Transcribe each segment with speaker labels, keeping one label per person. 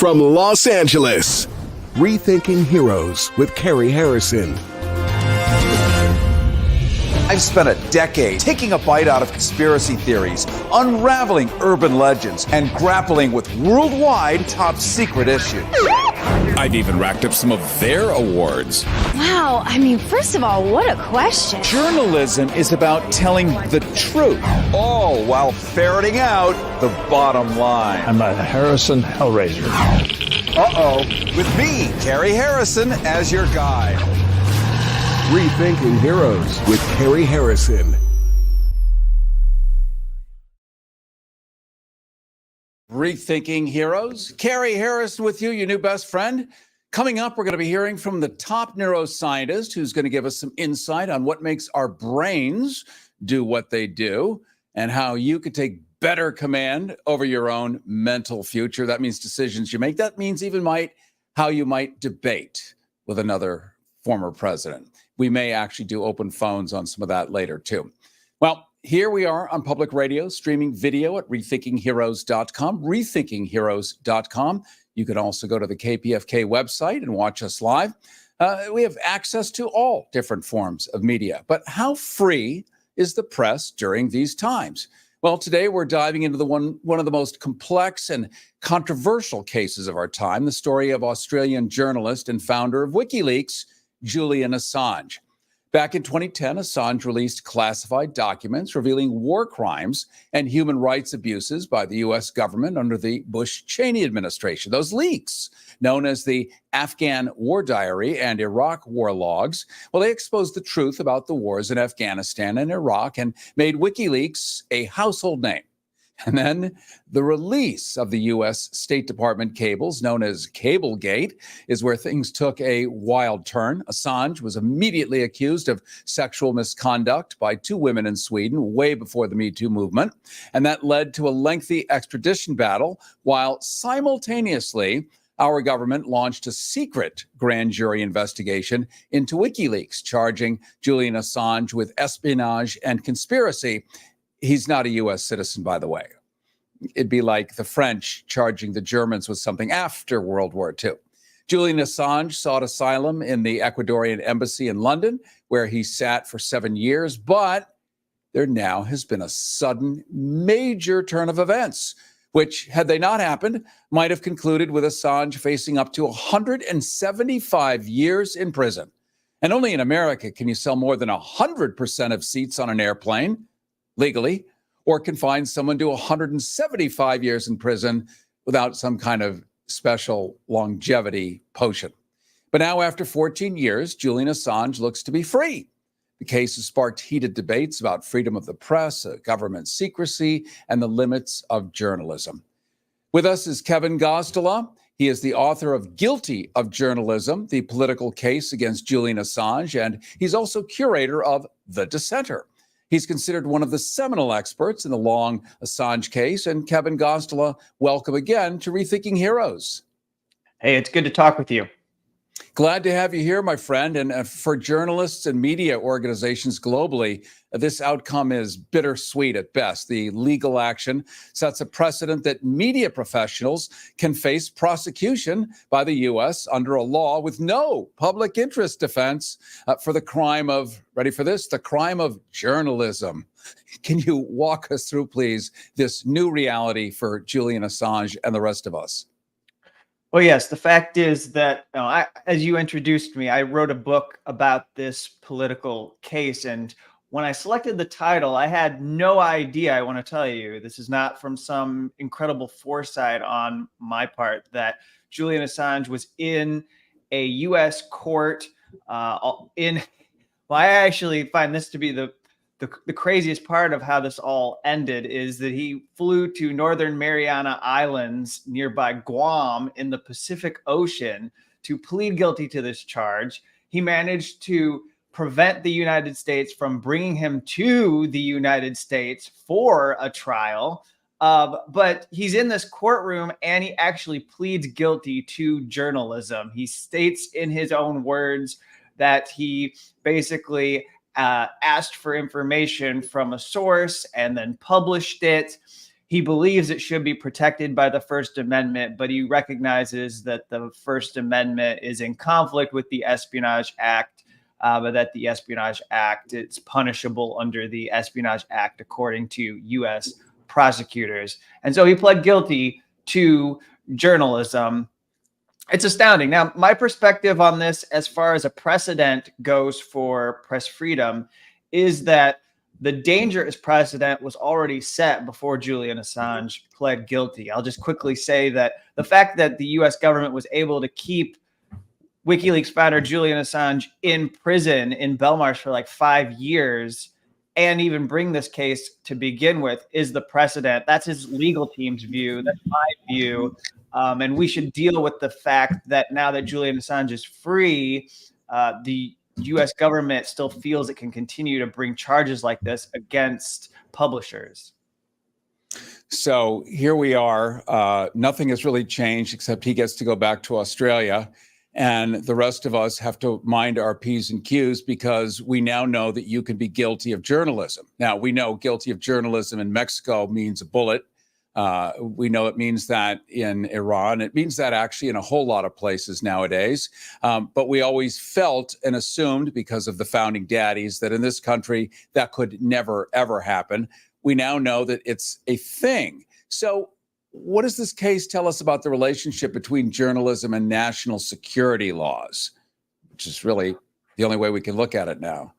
Speaker 1: From Los Angeles, Rethinking Heroes with Carrie Harrison.
Speaker 2: I've spent a decade taking a bite out of conspiracy theories, unraveling urban legends, and grappling with worldwide top secret issues.
Speaker 3: I've even racked up some of their awards.
Speaker 4: Wow, I mean, first of all, what a question.
Speaker 2: Journalism is about telling the truth, all while ferreting out the bottom line.
Speaker 5: I'm a Harrison Hellraiser.
Speaker 2: With me, Carrie Harrison, as your guide.
Speaker 1: Rethinking Heroes with Carrie Harrison.
Speaker 6: Rethinking Heroes. Carrie Harrison with you, your new best friend. Coming up, we're going to be hearing from the top neuroscientist who's going to give us some insight on what makes our brains do what they do and how you could take better command over your own mental future. That means decisions you make. That means even how you might debate with another former president. We may actually do open phones on some of that later, too. Well, here we are on public radio, streaming video at rethinkingheroes.com, rethinkingheroes.com. You can also go to the KPFK website and watch us live. We have access to all different forms of media. But how free is the press during these times? Well, today we're diving into one of the most complex and controversial cases of our time, the story of Australian journalist and founder of WikiLeaks, Julian Assange. Back in 2010, Assange released classified documents revealing war crimes and human rights abuses by the U.S. government under the Bush-Cheney administration. Those leaks, known as the Afghan War Diary and Iraq War Logs, well, they exposed the truth about the wars in Afghanistan and Iraq and made WikiLeaks a household name. And then the release of the U.S. State Department cables, known as Cablegate, is where things took a wild turn. Assange was immediately accused of sexual misconduct by two women in Sweden way before the Me Too movement. And that led to a lengthy extradition battle, while simultaneously, our government launched a secret grand jury investigation into WikiLeaks, charging Julian Assange with espionage and conspiracy. He's not a U.S. citizen, by the way. It'd be like the French charging the Germans with something after World War II. Julian Assange sought asylum in the Ecuadorian embassy in London, where he sat for 7 years. But there now has been a sudden major turn of events, which, had they not happened, might have concluded with Assange facing up to 175 years in prison. And only in America can you sell more than 100% of seats on an airplane legally, or confine someone to 175 years in prison without some kind of special longevity potion. But now, after 14 years, Julian Assange looks to be free. The case has sparked heated debates about freedom of the press, government secrecy, and the limits of journalism. With us is Kevin Gostala. He is the author of Guilty of Journalism, the political case against Julian Assange, and he's also curator of The Dissenter. He's considered one of the seminal experts in the long Assange case. And Kevin Gostala, welcome again to Rethinking Heroes.
Speaker 7: Hey, it's good to talk with you.
Speaker 6: Glad to have you here, my friend. And for journalists and media organizations globally, this outcome is bittersweet at best. The legal action sets a precedent that media professionals can face prosecution by the U.S. under a law with no public interest defense for the crime of, ready for this, the crime of journalism. Can you walk us through, please, this new reality for Julian Assange and the rest of us?
Speaker 7: Well, yes, the fact is that, as you introduced me, I wrote a book about this political case. And when I selected the title, I had no idea, I want to tell you, this is not from some incredible foresight on my part, that Julian Assange was in a U.S. court well, I actually find this to be the craziest part of how this all ended, is that he flew to Northern Mariana Islands nearby Guam in the Pacific Ocean to plead guilty to this charge. He managed to prevent the United States from bringing him to the United States for a trial. But he's in this courtroom and he actually pleads guilty to journalism. He states in his own words that he basically asked for information from a source and then published it. he believes it should be protected by the First Amendment, but he recognizes that the First Amendment is in conflict with the Espionage Act, but that the Espionage Act, it's punishable under the Espionage Act according to U.S. prosecutors. And so he pled guilty to journalism. It's astounding. Now, my perspective on this, as far as a precedent goes for press freedom, is that the dangerous precedent was already set before Julian Assange pled guilty. I'll just quickly say that the fact that the U.S. government was able to keep WikiLeaks founder Julian Assange in prison in Belmarsh for like 5 years and even bring this case to begin with is the precedent. That's his legal team's view. That's my view. And we should deal with the fact that now that Julian Assange is free, the U.S. government still feels it can continue to bring charges like this against publishers.
Speaker 6: So here we are. Nothing has really changed except he gets to go back to Australia. And the rest of us have to mind our P's and Q's because we now know that you can be guilty of journalism. Now, we know guilty of journalism in Mexico means a bullet. We know it means that in Iran. It means that actually in a whole lot of places nowadays. But we always felt and assumed because of the founding daddies that in this country that could never, ever happen. We now know that it's a thing. So what does this case tell us about the relationship between journalism and national security laws, which is really the only way we can look at it now?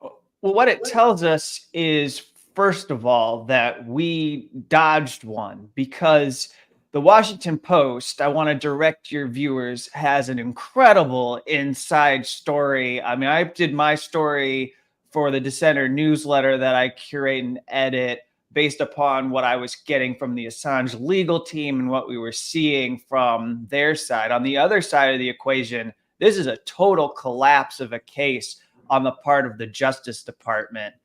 Speaker 7: Well, what it tells us is, first of all, that we dodged one because the Washington Post, I want to direct your viewers, has an incredible inside story. I mean, I did my story for the Dissenter newsletter that I curate and edit based upon what I was getting from the Assange legal team and what we were seeing from their side. On the other side of the equation, this is a total collapse of a case on the part of the Justice Department.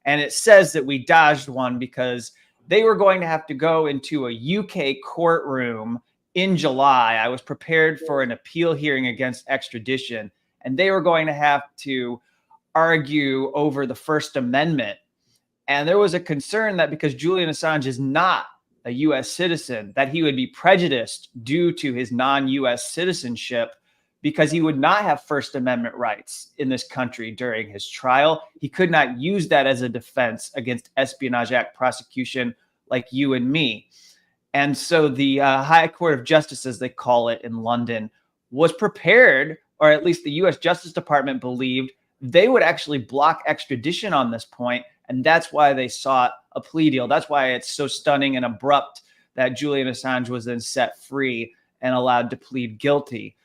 Speaker 7: And it says that we dodged one because they were going to have to go into a UK courtroom in July. I was prepared for an appeal hearing against extradition, and they were going to have to argue over the First Amendment. And there was a concern that because Julian Assange is not a U.S. citizen, that he would be prejudiced due to his non-U.S. citizenship because he would not have First Amendment rights in this country during his trial. He could not use that as a defense against Espionage Act prosecution like you and me. And so the High Court of Justice, as they call it in London, was prepared, or at least the U.S. Justice Department believed, they would actually block extradition on this point. And that's why they sought a plea deal. That's why it's so stunning and abrupt that Julian Assange was then set free and allowed to plead guilty.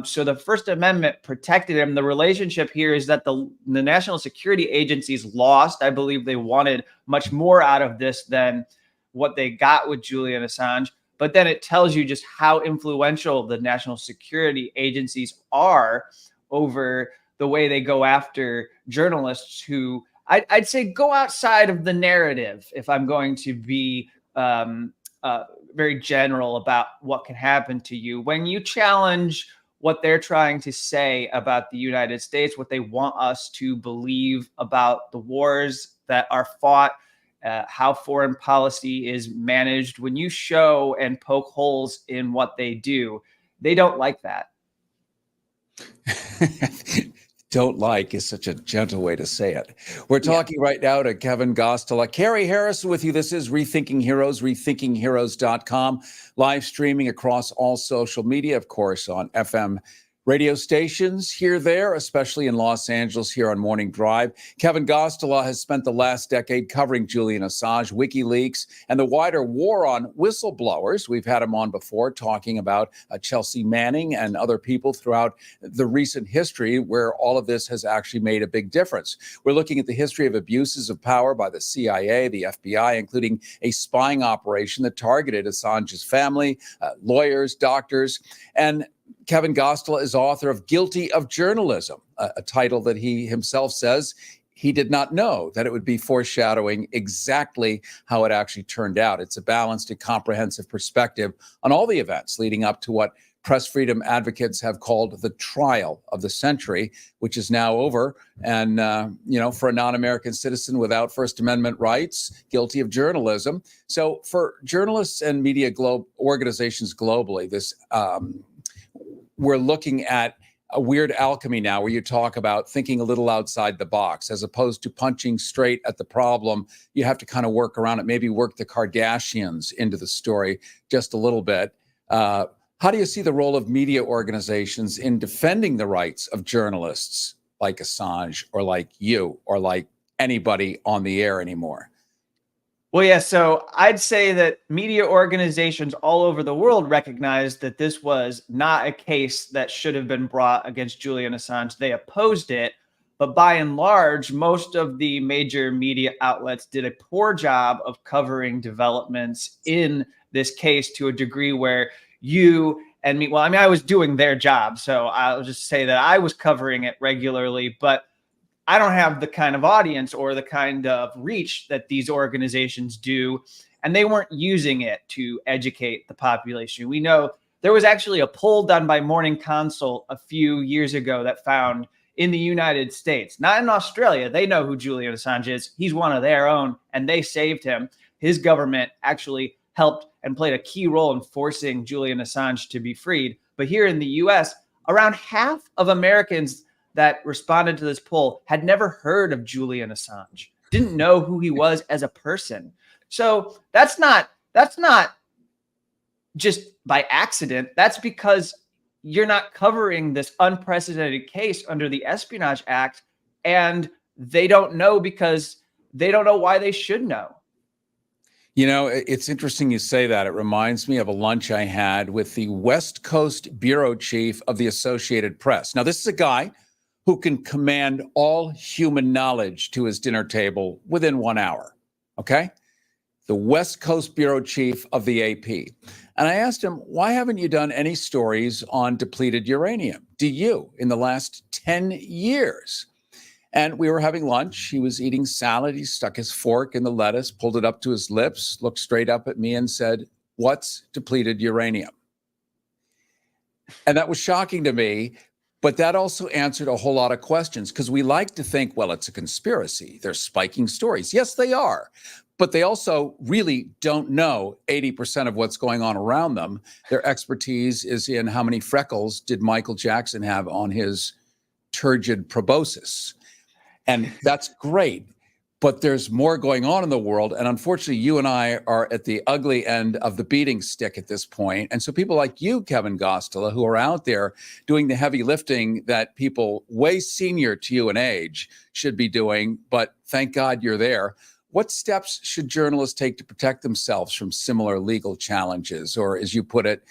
Speaker 7: So the First Amendment protected him. The relationship here is that the national security agencies lost. I believe they wanted much more out of this than what they got with Julian Assange. But then it tells you just how influential the national security agencies are over the way they go after journalists who I'd say go outside of the narrative if I'm going to be very general about what can happen to you. When you challenge what they're trying to say about the United States, what they want us to believe about the wars that are fought, how foreign policy is managed, when you show and poke holes in what they do, they don't like that.
Speaker 6: Don't like is such a gentle way to say it. We're talking right now to Kevin Gosztola. Carrie Harris with you. This is Rethinking Heroes, rethinkingheroes.com, live streaming across all social media, of course, on FM radio stations here, there, especially in Los Angeles here on Morning Drive. Kevin Gosztola has spent the last decade covering Julian Assange, WikiLeaks, and the wider war on whistleblowers. We've had him on before talking about Chelsea Manning and other people throughout the recent history where all of this has actually made a big difference. We're looking at the history of abuses of power by the CIA, the FBI, including a spying operation that targeted Assange's family, lawyers, doctors, and Kevin Gosztola is author of Guilty of Journalism, a title that he himself says he did not know that it would be foreshadowing exactly how it actually turned out. It's a balanced and comprehensive perspective on all the events leading up to what press freedom advocates have called the trial of the century, which is now over. And, for a non-American citizen without First Amendment rights, guilty of journalism. So for journalists and media organizations globally, we're looking at a weird alchemy now where you talk about thinking a little outside the box as opposed to punching straight at the problem. You have to kind of work around it, maybe work the Kardashians into the story just a little bit. How do you see the role of media organizations in defending the rights of journalists like Assange or like you or like anybody on the air anymore?
Speaker 7: Well, yeah, so I'd say that media organizations all over the world recognize that this was not a case that should have been brought against Julian Assange. They opposed it, but by and large, most of the major media outlets did a poor job of covering developments in this case to a degree where you and me, I was doing their job, so I'll just say that I was covering it regularly, but I don't have the kind of audience or the kind of reach that these organizations do, and they weren't using it to educate the population. We know there was actually a poll done by Morning Consult a few years ago that found in the United States, not in Australia, they know who Julian Assange is. He's one of their own, and they saved him. His government actually helped and played a key role in forcing Julian Assange to be freed. But here in the US, around half of Americans that responded to this poll had never heard of Julian Assange, didn't know who he was as a person. So that's not just by accident. That's because you're not covering this unprecedented case under the Espionage Act, and they don't know because they don't know why they should know.
Speaker 6: It's interesting you say that. It reminds me of a lunch I had with the West Coast bureau chief of the Associated Press. Now, this is a guy who can command all human knowledge to his dinner table within 1 hour, okay? The West Coast bureau chief of the AP. And I asked him, why haven't you done any stories on depleted uranium? In the last 10 years? And we were having lunch. He was eating salad. He stuck his fork in the lettuce, pulled it up to his lips, looked straight up at me and said, "What's depleted uranium?" And that was shocking to me. But that also answered a whole lot of questions because we like to think, well, it's a conspiracy. They're spiking stories. Yes, they are. But they also really don't know 80% of what's going on around them. Their expertise is in how many freckles did Michael Jackson have on his turgid proboscis. And that's great. But there's more going on in the world. And unfortunately, you and I are at the ugly end of the beating stick at this point. And so people like you, Kevin Gosztola, who are out there doing the heavy lifting that people way senior to you in age should be doing, but thank God you're there. What steps should journalists take to protect themselves from similar legal challenges, or as you put it,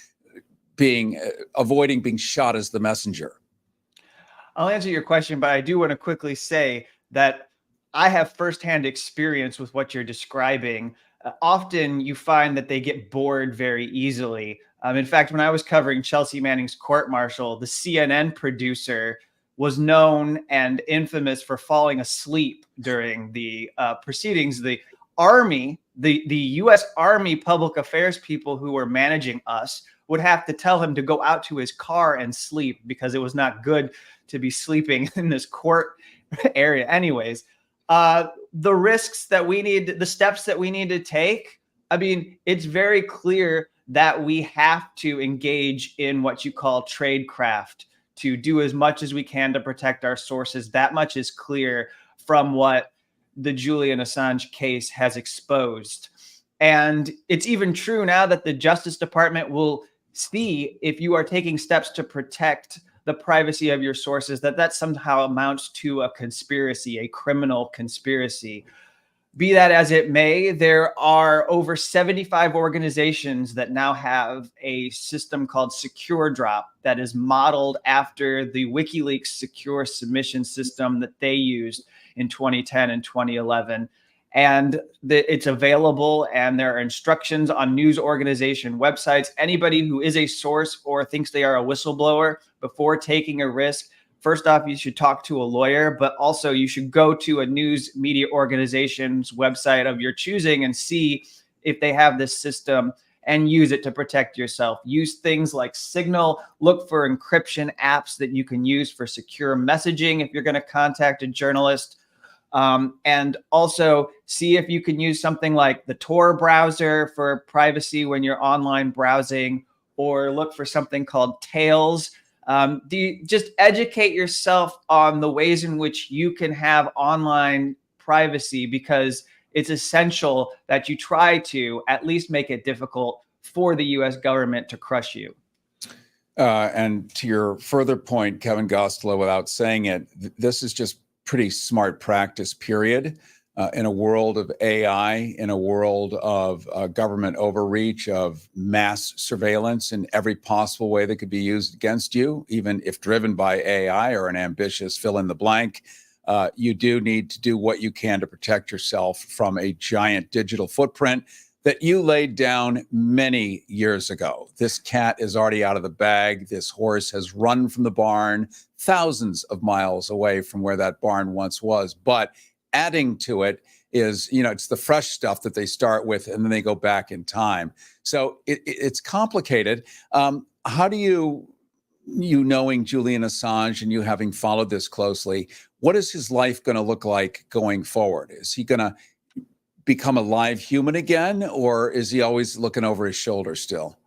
Speaker 6: avoiding being shot as the messenger?
Speaker 7: I'll answer your question, but I do want to quickly say that I have firsthand experience with what you're describing. Often you find that they get bored very easily. In fact, when I was covering Chelsea Manning's court-martial, the CNN producer was known and infamous for falling asleep during the proceedings. The Army, the U.S. Army public affairs people who were managing us would have to tell him to go out to his car and sleep because it was not good to be sleeping in this court area. Anyways, the risks that we need, the steps that we need to take, I mean, it's very clear that we have to engage in what you call tradecraft to do as much as we can to protect our sources. That much is clear from what the Julian Assange case has exposed. And it's even true now that the Justice Department will see if you are taking steps to protect the privacy of your sources, that somehow amounts to a conspiracy, a criminal conspiracy. Be that as it may, there are over 75 organizations that now have a system called Secure Drop that is modeled after the WikiLeaks secure submission system that they used in 2010 and 2011. And it's available, and there are instructions on news organization websites. Anybody who is a source or thinks they are a whistleblower, before taking a risk, first off, you should talk to a lawyer, but also you should go to a news media organization's website of your choosing and see if they have this system and use it to protect yourself. Use things like Signal. Look for encryption apps that you can use for secure messaging if you're going to contact a journalist. And also see if you can use something like the Tor browser for privacy when you're online browsing, or look for something called Tails. Just educate yourself on the ways in which you can have online privacy, because it's essential that you try to at least make it difficult for the U.S. government to crush you.
Speaker 6: And to your further point, Kevin Gostelow, without saying it, this is just pretty smart practice, period. In a world of AI, in a world of government overreach, of mass surveillance in every possible way that could be used against you, even if driven by AI or an ambitious fill in the blank, you do need to do what you can to protect yourself from a giant digital footprint that you laid down many years ago. This cat is already out of the bag. This horse has run from the barn thousands of miles away from where that barn once was. But adding to it is, it's the fresh stuff that they start with and then they go back in time. So it's complicated. How do you knowing Julian Assange and you having followed this closely, what is his life going to look like going forward? Is he going to become a live human again, or is he always looking over his shoulder still?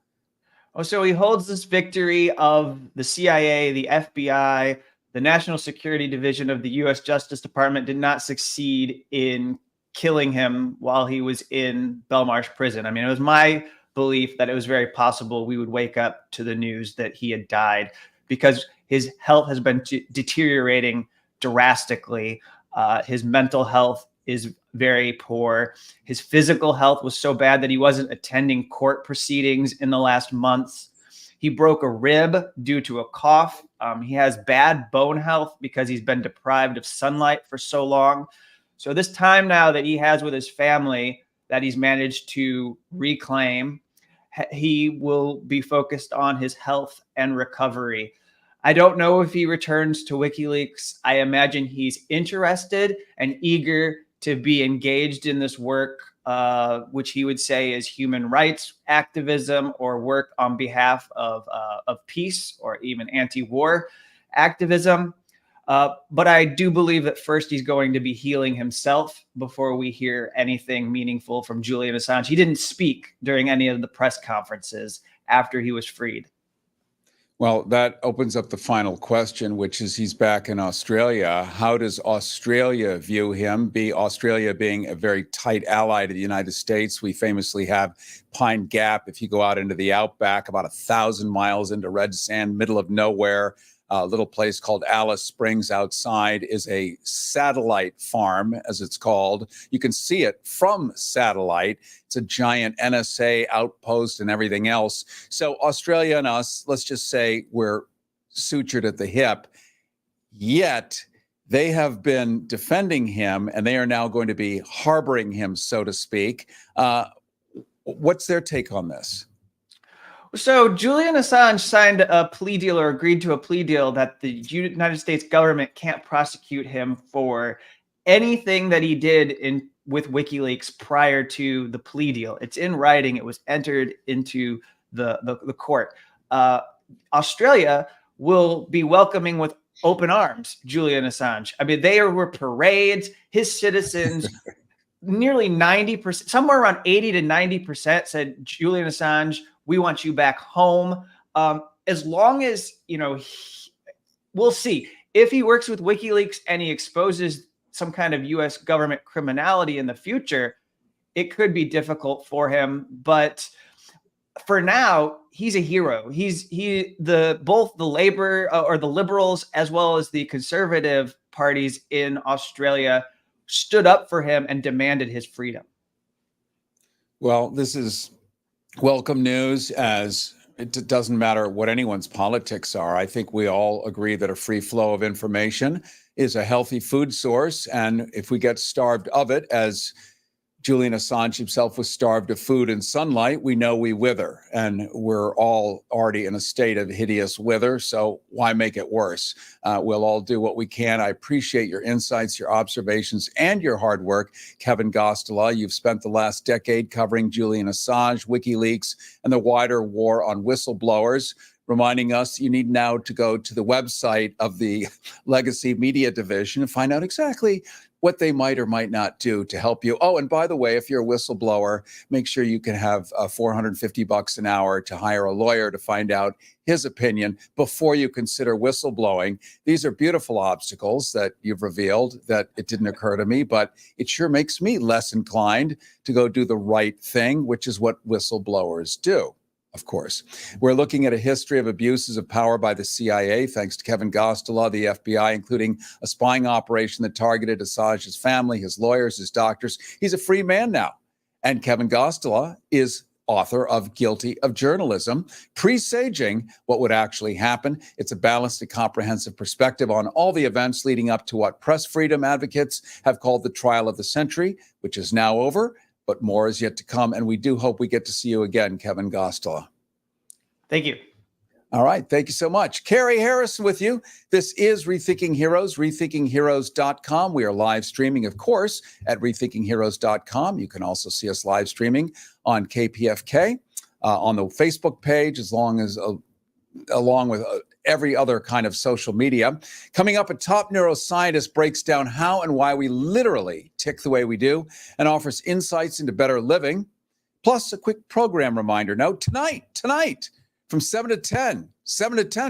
Speaker 7: Oh, so he holds this victory of the CIA, the FBI, the National Security Division of the U.S. Justice Department did not succeed in killing him while he was in Belmarsh prison. I mean, it was my belief that it was very possible we would wake up to the news that he had died, because his health has been deteriorating drastically. His mental health is very poor. His physical health was so bad that he wasn't attending court proceedings in the last months. He broke a rib due to a cough. He has bad bone health because he's been deprived of sunlight for so long. So this time now that he has with his family that he's managed to reclaim, he will be focused on his health and recovery. I don't know if he returns to WikiLeaks. I imagine he's interested and eager to be engaged in this work, which he would say is human rights activism or work on behalf of peace or even anti-war activism. But I do believe that first he's going to be healing himself before we hear anything meaningful from Julian Assange. He didn't speak during any of the press conferences after he was freed.
Speaker 6: Well, that opens up the final question, which is he's back in Australia. How does Australia view him? Australia being a very tight ally to the United States. We famously have Pine Gap. If you go out into the outback, about 1,000 miles into red sand, middle of nowhere, a little place called Alice Springs outside is a satellite farm, as it's called. You can see it from satellite. It's a giant NSA outpost and everything else. So Australia and us, let's just say we're sutured at the hip. Yet they have been defending him, and they are now going to be harboring him, so to speak. What's their take on this?
Speaker 7: So Julian Assange signed a plea deal, or agreed to a plea deal, that the United States government can't prosecute him for anything that he did with WikiLeaks prior to the plea deal. It's in writing. It was entered into the court. Australia will be welcoming with open arms Julian Assange. I mean, there were parades. His citizens, nearly 90%, somewhere around 80 to 90% said, Julian Assange, we want you back home. As long as, we'll see. If he works with WikiLeaks and he exposes some kind of U.S. government criminality in the future, it could be difficult for him. But for now, he's a hero. Both the Labor or the Liberals as well as the Conservative parties in Australia stood up for him and demanded his freedom.
Speaker 6: Well, this is welcome news, as it doesn't matter what anyone's politics are. I think we all agree that a free flow of information is a healthy food source. And if we get starved of it, as Julian Assange himself was starved of food and sunlight, we know we wither, and we're all already in a state of hideous wither, so why make it worse? We'll all do what we can. I appreciate your insights, your observations, and your hard work, Kevin Gosztola. You've spent the last decade covering Julian Assange, WikiLeaks, and the wider war on whistleblowers, reminding us you need now to go to the website of the Legacy Media Division and find out exactly what they might or might not do to help you. Oh, and by the way, if you're a whistleblower, make sure you can have $450 an hour to hire a lawyer to find out his opinion before you consider whistleblowing. These are beautiful obstacles that you've revealed that it didn't occur to me, but it sure makes me less inclined to go do the right thing, which is what whistleblowers do. Of course, we're looking at a history of abuses of power by the CIA, thanks to Kevin Gosztola, the FBI, including a spying operation that targeted Assange's family, his lawyers, his doctors. He's a free man now. And Kevin Gosztola is author of Guilty of Journalism, presaging what would actually happen. It's a balanced and comprehensive perspective on all the events leading up to what press freedom advocates have called the trial of the century, which is now over. But more is yet to come, and we do hope we get to see you again, Kevin Gosztola.
Speaker 7: Thank you.
Speaker 6: All right. Thank you so much. Carrie Harrison with you. This is Rethinking Heroes, rethinkingheroes.com. We are live streaming, of course, at rethinkingheroes.com. You can also see us live streaming on KPFK, on the Facebook page, along with every other kind of social media. Coming up, a top neuroscientist breaks down how and why we literally tick the way we do and offers insights into better living. Plus, a quick program reminder. Now, tonight, from 7 to 10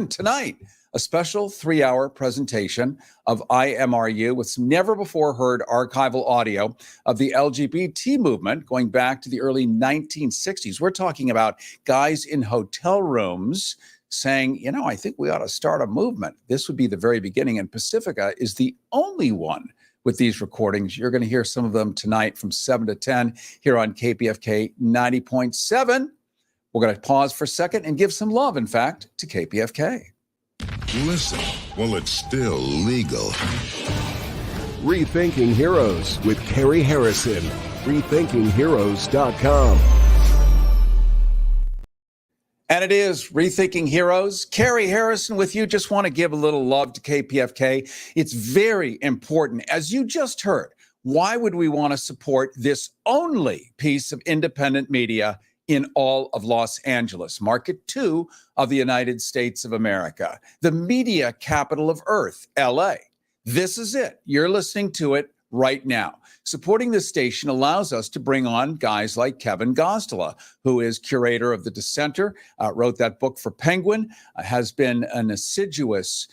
Speaker 6: tonight, a special 3-hour presentation of IMRU with some never-before-heard archival audio of the LGBT movement going back to the early 1960s. We're talking about guys in hotel rooms saying, I think we ought to start a movement. This would be the very beginning, and Pacifica is the only one with these recordings. You're going to hear some of them tonight from 7 to 10 here on KPFK 90.7. We're going to pause for a second and give some love, in fact, to KPFK.
Speaker 8: Listen while it's still legal.
Speaker 1: Rethinking Heroes with Carrie Harrison. RethinkingHeroes.com.
Speaker 6: And it is Rethinking Heroes. Carrie Harrison with you. Just want to give a little love to KPFK. It's very important. As you just heard, why would we want to support this only piece of independent media in all of Los Angeles, Market 2 of the United States of America, the media capital of Earth, LA? This is it. You're listening to it right now. Supporting this station allows us to bring on guys like Kevin Gosztola, who is curator of The Dissenter, wrote that book for Penguin, has been an assiduous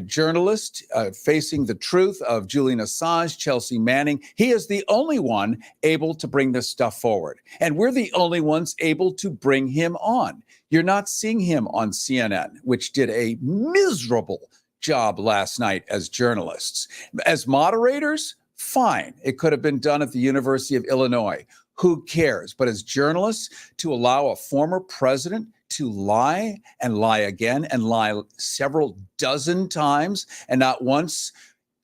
Speaker 6: journalist facing the truth of Julian Assange, Chelsea Manning. He is the only one able to bring this stuff forward. And we're the only ones able to bring him on. You're not seeing him on CNN, which did a miserable job last night as journalists. As moderators, fine. It could have been done at the University of Illinois. Who cares? But as journalists, to allow a former president to lie and lie again and lie several dozen times, and not once,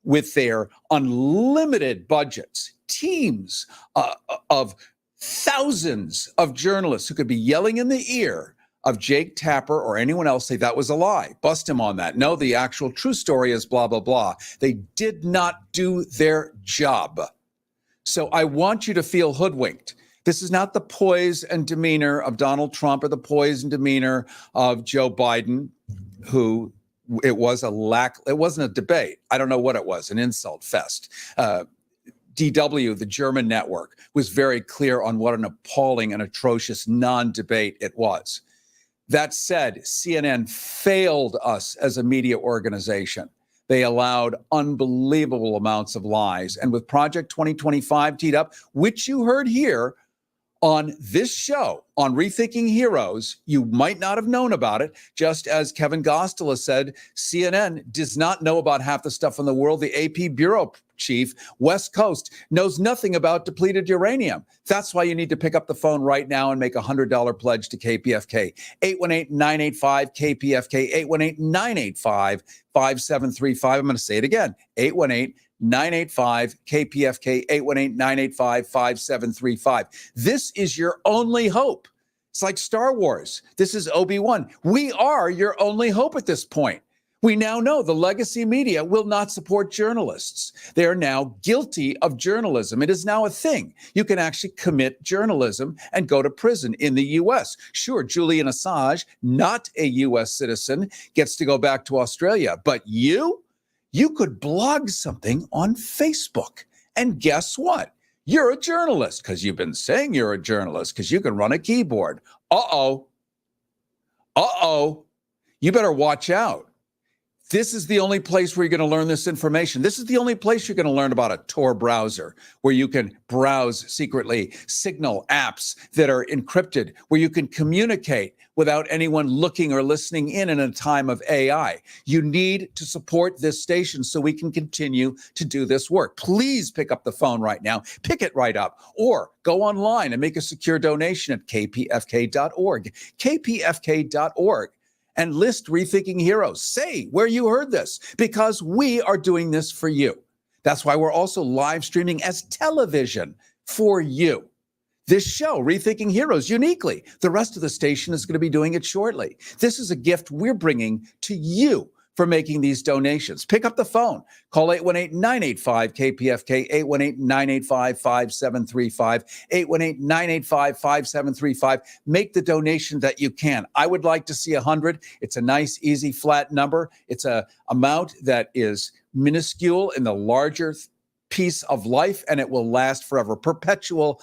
Speaker 6: with their unlimited budgets, teams of thousands of journalists who could be yelling in the ear of Jake Tapper or anyone else, say that was a lie, bust him on that. No, the actual true story is blah, blah, blah. They did not do their job. So I want you to feel hoodwinked. This is not the poise and demeanor of Donald Trump or the poise and demeanor of Joe Biden, who it wasn't a debate. I don't know what it was, an insult fest. DW, the German network, was very clear on what an appalling and atrocious non-debate it was. That said, CNN failed us as a media organization. They allowed unbelievable amounts of lies. And with Project 2025 teed up, which you heard here on this show, on Rethinking Heroes, you might not have known about it. Just as Kevin Gosztola said, CNN does not know about half the stuff in the world. The AP bureau chief, West Coast, knows nothing about depleted uranium. That's why you need to pick up the phone right now and make a $100 pledge to KPFK. 818-985-KPFK, 818-985-5735. I'm going to say it again, 818-985-KPFK, 818-985-5735. This is your only hope. It's like Star Wars. This is Obi-Wan. We are your only hope at this point. We now know the legacy media will not support journalists. They are now guilty of journalism. It is now a thing. You can actually commit journalism and go to prison in the U.S. Sure, Julian Assange, not a U.S. citizen, gets to go back to Australia. But you could blog something on Facebook. And guess what? You're a journalist because you've been saying you're a journalist because you can run a keyboard. Uh-oh. You better watch out. This is the only place where you're going to learn this information. This is the only place you're going to learn about a Tor browser, where you can browse secretly, Signal apps that are encrypted, where you can communicate without anyone looking or listening in a time of AI. You need to support this station so we can continue to do this work. Please pick up the phone right now. Pick it right up. Or go online and make a secure donation at kpfk.org. kpfk.org. And list Rethinking Heroes. Say where you heard this, because we are doing this for you. That's why we're also live streaming as television for you. This show, Rethinking Heroes, uniquely. The rest of the station is going to be doing it shortly. This is a gift we're bringing to you for making these donations. Pick up the phone. Call 818-985-KPFK, 818-985-5735, 818-985-5735. Make the donation that you can. I would like to see 100. It's a nice, easy, flat number. It's an amount that is minuscule in the larger piece of life, and it will last forever. Perpetual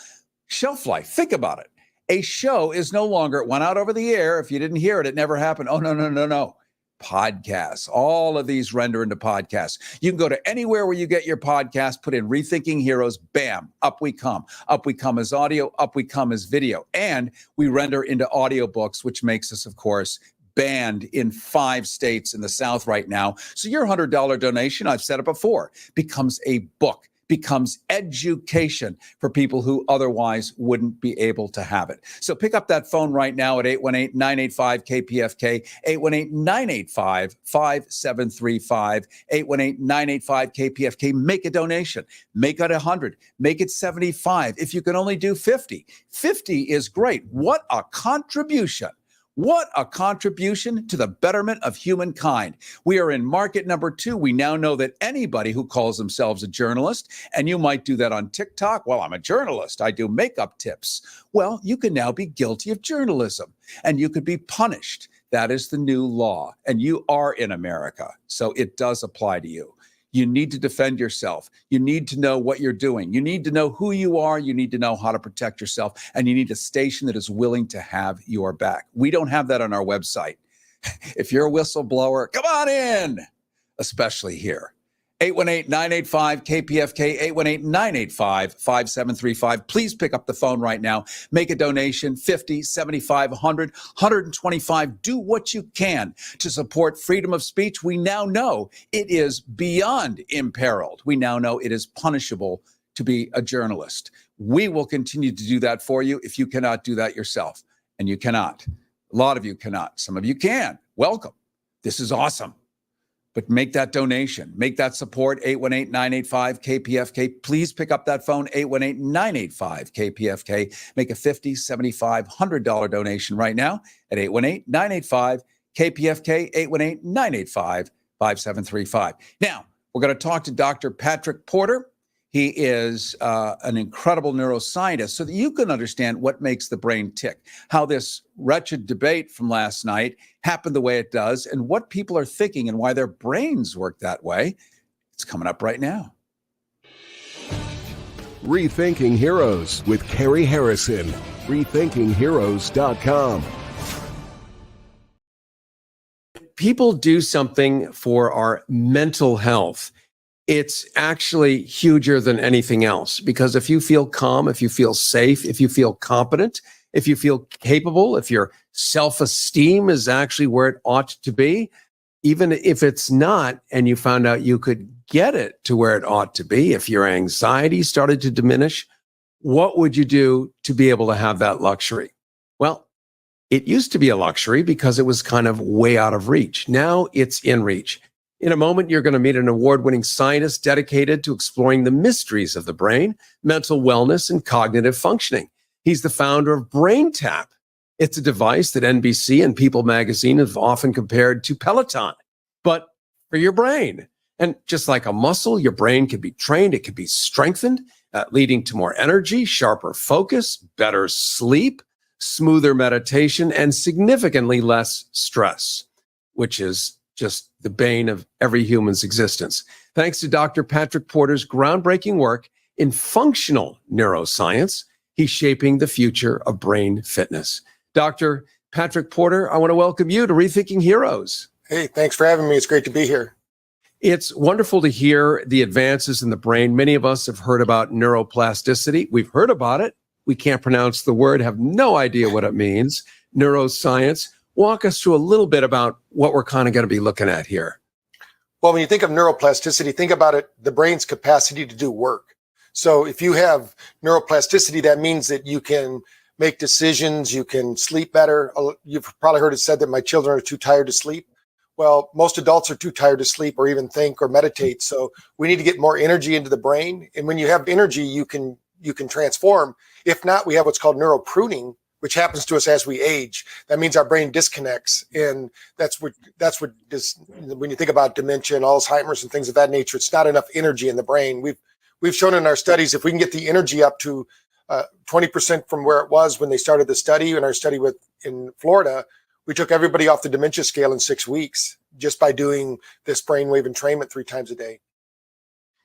Speaker 6: shelf life. Think about it. A show is no longer, it went out over the air. If you didn't hear it, it never happened. Oh, no. Podcasts. All of these render into podcasts. You can go to anywhere where you get your podcast, put in Rethinking Heroes, bam, up we come. Up we come as audio, up we come as video. And we render into audiobooks, which makes us, of course, banned in 5 states in the South right now. So your $100 donation, I've said it before, becomes a book, becomes education for people who otherwise wouldn't be able to have it. So pick up that phone right now at 818-985-KPFK, 818-985-5735, 818-985-KPFK. Make a donation. Make it 100. Make it 75. If you can only do 50, 50 is great. What a contribution. What a contribution to the betterment of humankind. We are in market number 2. We now know that anybody who calls themselves a journalist, and you might do that on TikTok. Well, I'm a journalist. I do makeup tips. Well, you can now be guilty of journalism, and you could be punished. That is the new law, and you are in America, so it does apply to you. You need to defend yourself. You need to know what you're doing. You need to know who you are. You need to know how to protect yourself. And you need a station that is willing to have your back. We don't have that on our website. If you're a whistleblower, come on in, especially here. 818-985-KPFK, 818-985-5735. Please pick up the phone right now. Make a donation, 50, 75, 100, 125. Do what you can to support freedom of speech. We now know it is beyond imperiled. We now know it is punishable to be a journalist. We will continue to do that for you if you cannot do that yourself. And you cannot. A lot of you cannot. Some of you can. Welcome. This is awesome. But make that donation, make that support, 818-985-KPFK. Please pick up that phone, 818-985-KPFK. Make a $50, $75, $100 donation right now at 818-985-KPFK, 818-985-5735. Now, we're going to talk to Dr. Patrick Porter. He is an incredible neuroscientist so that you can understand what makes the brain tick, how this wretched debate from last night happened the way it does, and what people are thinking and why their brains work that way. It's coming up right now.
Speaker 1: Rethinking Heroes with Carrie Harrison. RethinkingHeroes.com.
Speaker 9: People do something for our mental health. It's actually huger than anything else, because if you feel calm, if you feel safe, if you feel competent, if you feel capable, if your self-esteem is actually where it ought to be, even if it's not, and you found out you could get it to where it ought to be, if your anxiety started to diminish, what would you do to be able to have that luxury? Well, it used to be a luxury because it was kind of way out of reach. Now it's in reach. In a moment, you're going to meet an award-winning scientist dedicated to exploring the mysteries of the brain, mental wellness, and cognitive functioning. He's the founder of Braintap. It's a device that NBC and People magazine have often compared to Peloton, but for your brain. And just like a muscle, your brain can be trained, it can be strengthened, leading to more energy, sharper focus, better sleep, smoother meditation, and significantly less stress, which is just the bane of every human's existence. Thanks to Dr. Patrick Porter's groundbreaking work in functional neuroscience, he's shaping the future of brain fitness. Dr. Patrick Porter, I want to welcome you to Rethinking Heroes.
Speaker 10: Hey, thanks for having me. It's great to be here.
Speaker 9: It's wonderful to hear the advances in the brain. Many of us have heard about neuroplasticity. We've heard about it. We can't pronounce the word, have no idea what it means. Neuroscience. Walk us through a little bit about what we're kind of going to be looking at here.
Speaker 10: Well, when you think of neuroplasticity, think about it, the brain's capacity to do work. So if you have neuroplasticity, that means that you can make decisions, you can sleep better. You've probably heard it said that my children are too tired to sleep. Well, most adults are too tired to sleep or even think or meditate. So we need to get more energy into the brain. And when you have energy, you can transform. If not, we have what's called neuropruning, which happens to us as we age. That means our brain disconnects. And that's what when you think about dementia and Alzheimer's and things of that nature, it's not enough energy in the brain. We've shown in our studies, if we can get the energy up to 20% from where it was when they started the study, in our study in Florida, we took everybody off the dementia scale in 6 weeks just by doing this brainwave entrainment 3 times a day.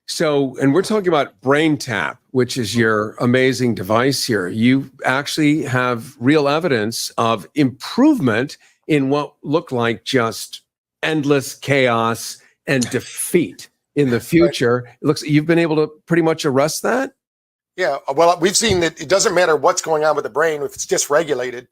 Speaker 9: So, and we're talking about Braintap, which is your amazing device here. You actually have real evidence of improvement in what looked like just endless chaos and defeat in the future. Right. It looks like you've been able to pretty much arrest that.
Speaker 10: Yeah, well, we've seen that it doesn't matter what's going on with the brain. If it's dysregulated,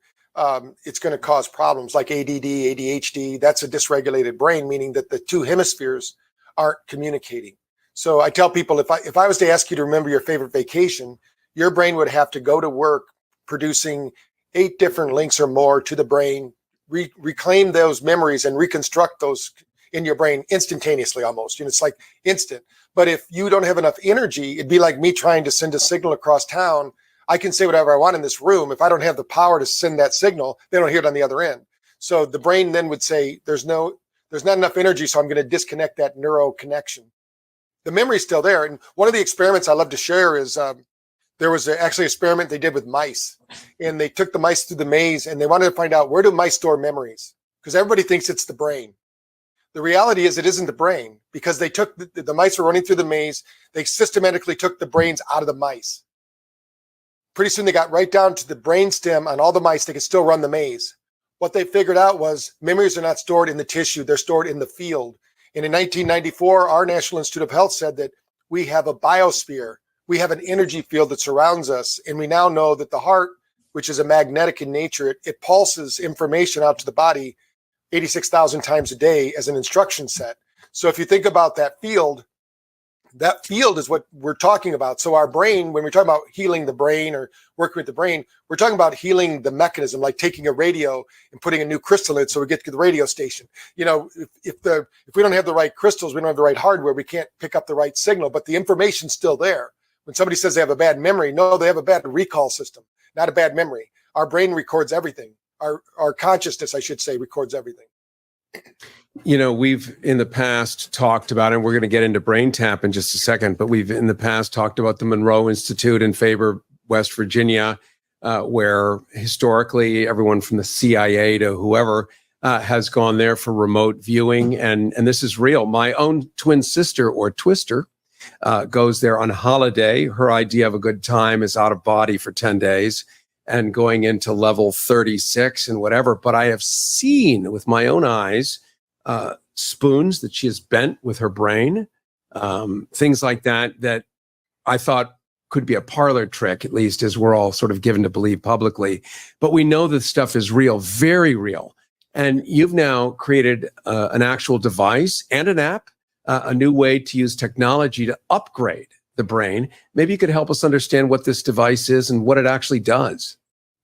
Speaker 10: it's going to cause problems like ADD, ADHD. That's a dysregulated brain, meaning that the 2 hemispheres aren't communicating. So I tell people, if I was to ask you to remember your favorite vacation, your brain would have to go to work producing 8 different links or more to the brain, reclaim those memories and reconstruct those in your brain instantaneously almost. It's like instant. But if you don't have enough energy, it'd be like me trying to send a signal across town. I can say whatever I want in this room. If I don't have the power to send that signal, they don't hear it on the other end. So the brain then would say, there's not enough energy, so I'm going to disconnect that neuro connection. The memory's still there. And one of the experiments I love to share is there was actually an experiment they did with mice. And they took the mice through the maze and they wanted to find out, where do mice store memories? Because everybody thinks it's the brain. The reality is it isn't the brain, because they took the mice were running through the maze. They systematically took the brains out of the mice. Pretty soon they got right down to the brain stem on all the mice. They could still run the maze. What they figured out was memories are not stored in the tissue. They're stored in the field. And in 1994, our National Institute of Health said that we have a biosphere. We have an energy field that surrounds us. And we now know that the heart, which is a magnetic in nature, it pulses information out to the body 86,000 times a day as an instruction set. So if you think about that field is what we're talking about. So our brain, when we're talking about healing the brain or working with the brain, we're talking about healing the mechanism, like taking a radio and putting a new crystal in so we get to the radio station. If we don't have the right crystals, we don't have the right hardware, we can't pick up the right signal, but the information's still there. When somebody says they have a bad memory, no, they have a bad recall system, not a bad memory. Our brain records everything. Our consciousness, I should say, records everything.
Speaker 9: We've in the past talked about, and we're going to get into Braintap in just a second, but we've in the past talked about the Monroe Institute in Faber, West Virginia, where historically everyone from the CIA to whoever has gone there for remote viewing. And this is real. My own twin sister, or twister, goes there on holiday. Her idea of a good time is out of body for 10 days and going into level 36 and whatever. But I have seen with my own eyes spoons that she has bent with her brain, things like that I thought could be a parlor trick, at least as we're all sort of given to believe publicly. But we know this stuff is real, very real. And you've now created an actual device and an app, a new way to use technology to upgrade the brain. Maybe you could help us understand what this device is and what it actually does.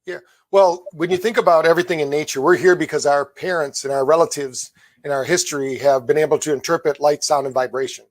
Speaker 10: Yeah. Well, when you think about everything in nature, we're here because our parents and our relatives in our history have been able to interpret light, sound, and vibration.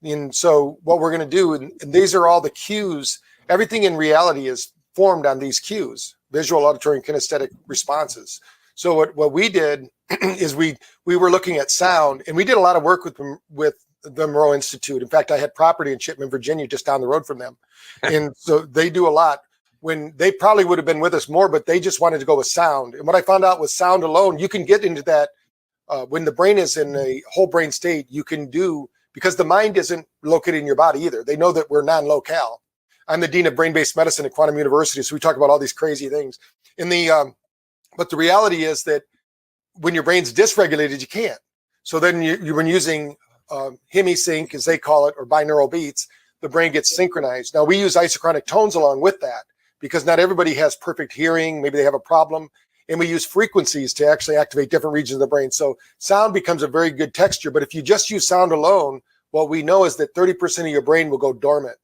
Speaker 10: And so what we're going to do, and these are all the cues, everything in reality is formed on these cues, visual, auditory, and kinesthetic responses. So what we did is we were looking at sound, and we did a lot of work with the Monroe Institute. In fact, I had property in Chipman, Virginia, just down the road from them. And so they do a lot. When they probably would have been with us more, but they just wanted to go with sound. And what I found out with sound alone, you can get into that when the brain is in a whole brain state, you can do, because the mind isn't located in your body either. They know that we're non-locale. I'm the dean of brain-based medicine at Quantum University, so we talk about all these crazy things. But the reality is that when your brain's dysregulated, you can't. So then when using hemisync, as they call it, or binaural beats, the brain gets synchronized. Now, we use isochronic tones along with that because not everybody has perfect hearing. Maybe they have a problem. And we use frequencies to actually activate different regions of the brain. So sound becomes a very good texture. But if you just use sound alone, what we know is that 30% of your brain will go dormant.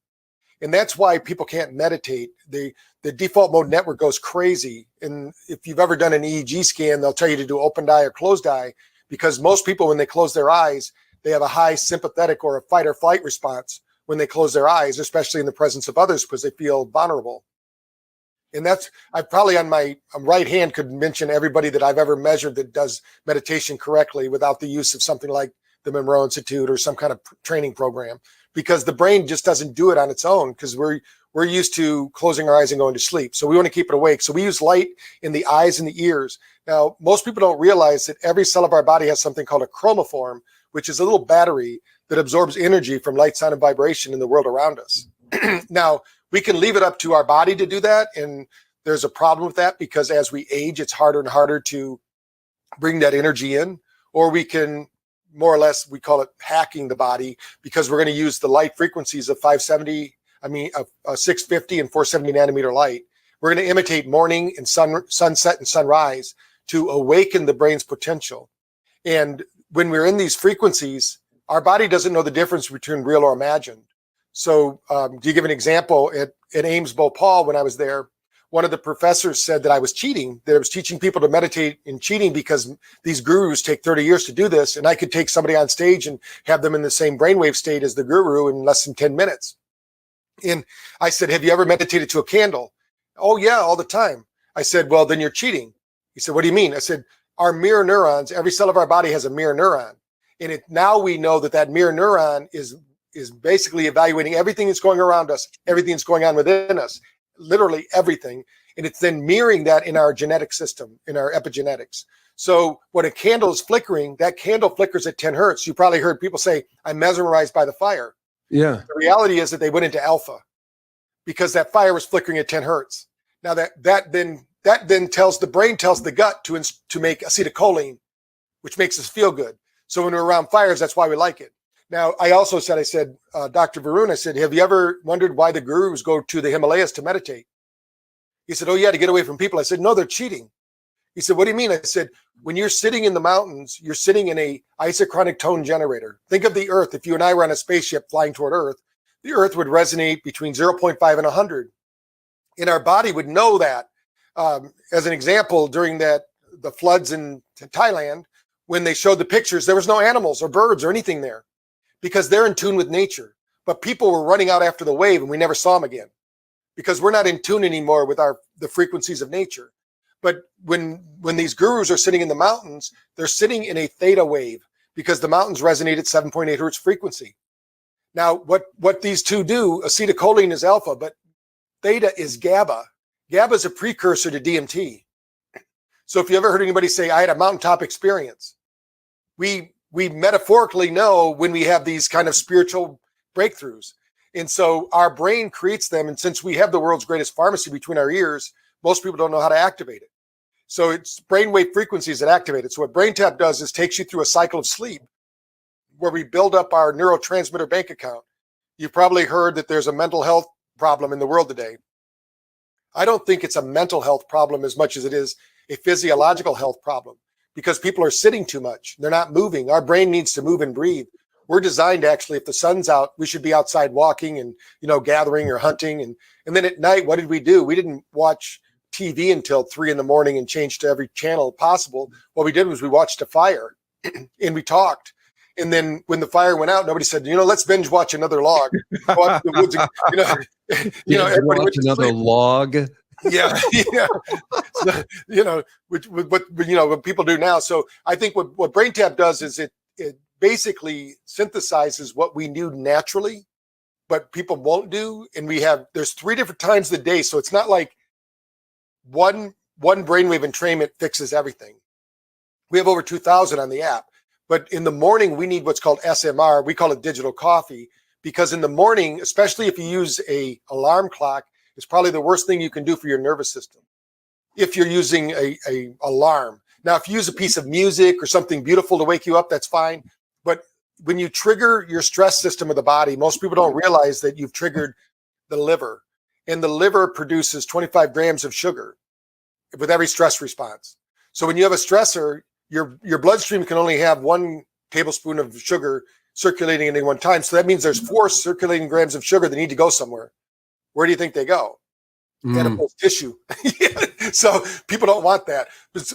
Speaker 10: And that's why people can't meditate. The default mode network goes crazy. And if you've ever done an EEG scan, they'll tell you to do open eye or closed eye, because most people, when they close their eyes, they have a high sympathetic or a fight or flight response when they close their eyes, especially in the presence of others, because they feel vulnerable. And that's, I probably on my right hand could mention everybody that I've ever measured that does meditation correctly without the use of something like the Monroe Institute or some kind of training program, because the brain just doesn't do it on its own, because we're used to closing our eyes and going to sleep. So we want to keep it awake. So we use light in the eyes and the ears. Now, most people don't realize that every cell of our body has something called a chromophore, which is a little battery that absorbs energy from light, sound, and vibration in the world around us. Now, we can leave it up to our body to do that. And there's a problem with that, because as we age, it's harder and harder to bring that energy in. Or we can, more or less, we call it hacking the body, because we're going to use the light frequencies of 650 and 470 nanometer light. We're going to imitate morning and sunset and sunrise to awaken the brain's potential. And when we're in these frequencies, our body doesn't know the difference between real or imagined. So to give an example, at Ames Bhopal, when I was there, one of the professors said that I was cheating, that I was teaching people to meditate and cheating because these gurus take 30 years to do this. And I could take somebody on stage and have them in the same brainwave state as the guru in less than 10 minutes. And I said, have you ever meditated to a candle? Oh, yeah, all the time. I said, well, then you're cheating. He said, what do you mean? I said, our mirror neurons, every cell of our body has a mirror neuron. And now we know that mirror neuron is basically evaluating everything that's going around us, everything that's going on within us, literally everything. And it's then mirroring that in our genetic system, in our epigenetics. So when a candle is flickering, that candle flickers at 10 hertz. You probably heard people say, I'm mesmerized by the fire. Yeah. The reality is that they went into alpha because that fire was flickering at 10 hertz. Now that then tells the brain, tells the gut to make acetylcholine, which makes us feel good. So when we're around fires, that's why we like it. Now, I also said, Dr. Varun, I said, have you ever wondered why the gurus go to the Himalayas to meditate? He said, oh, yeah, to get away from people. I said, no, they're cheating. He said, what do you mean? I said, when you're sitting in the mountains, you're sitting in a isochronic tone generator. Think of the Earth. If you and I were on a spaceship flying toward Earth, the Earth would resonate between 0.5 and 100. And our body would know that. As an example, during the floods in Thailand, when they showed the pictures, there was no animals or birds or anything there, because they're in tune with nature. But people were running out after the wave and we never saw them again, because we're not in tune anymore with the frequencies of nature. But when these gurus are sitting in the mountains, they're sitting in a theta wave, because the mountains resonate at 7.8 hertz frequency. Now, what these two do, acetylcholine is alpha, but theta is GABA. GABA is a precursor to DMT. So if you ever heard anybody say, I had a mountaintop experience, we metaphorically know when we have these kind of spiritual breakthroughs. And so our brain creates them. And since we have the world's greatest pharmacy between our ears, most people don't know how to activate it. So it's brainwave frequencies that activate it. So what Braintap does is takes you through a cycle of sleep where we build up our neurotransmitter bank account. You've probably heard that there's a mental health problem in the world today. I don't think it's a mental health problem as much as it is a physiological health problem, because people are sitting too much. They're not moving. Our brain needs to move and breathe. We're designed, actually, if the sun's out, we should be outside walking and, gathering or hunting. And then at night, what did we do? We didn't watch TV until 3 a.m. and change to every channel possible. What we did was we watched a fire. and we talked. And then when the fire went out, nobody said, let's binge watch another log. Go out to the woods and, everybody went to
Speaker 9: another
Speaker 10: sleep.
Speaker 9: log.
Speaker 10: Yeah, yeah. So, what people do now. So I think what Braintap does is it basically synthesizes what we knew naturally, but people won't do. And there's 3 different times of the day. So it's not like one brainwave entrainment fixes everything. We have over 2,000 on the app. But in the morning, we need what's called SMR. We call it digital coffee, because in the morning, especially if you use a alarm clock, it's probably the worst thing you can do for your nervous system. If you're using a alarm. Now, if you use a piece of music or something beautiful to wake you up, that's fine. But when you trigger your stress system of the body, most people don't realize that you've triggered the liver. And the liver produces 25 grams of sugar with every stress response. So when you have a stressor, your bloodstream can only have 1 tablespoon of sugar circulating at any one time. So that means there's 4 circulating grams of sugar that need to go somewhere. Where do you think they go? Adipose tissue. So people don't want that.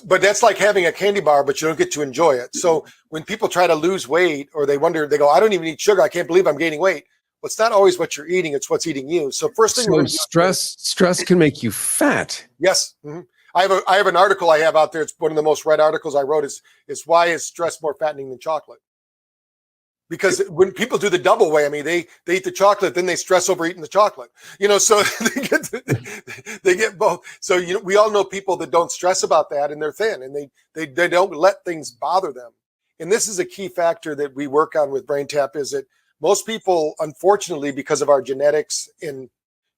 Speaker 10: But that's like having a candy bar, but you don't get to enjoy it. So when people try to lose weight, or they go, I don't even eat sugar. I can't believe I'm gaining weight. Well, it's not always what you're eating. It's what's eating you. So first thing,
Speaker 9: stress can make you fat.
Speaker 10: Yes. Mm-hmm. I have an article I have out there. It's one of the most read articles I wrote is why is stress more fattening than chocolate? Because when people do the double way, I mean, they eat the chocolate, then they stress over eating the chocolate, so they get both. So, we all know people that don't stress about that, and they're thin, and they don't let things bother them. And this is a key factor that we work on with Braintap, is that most people, unfortunately, because of our genetics and,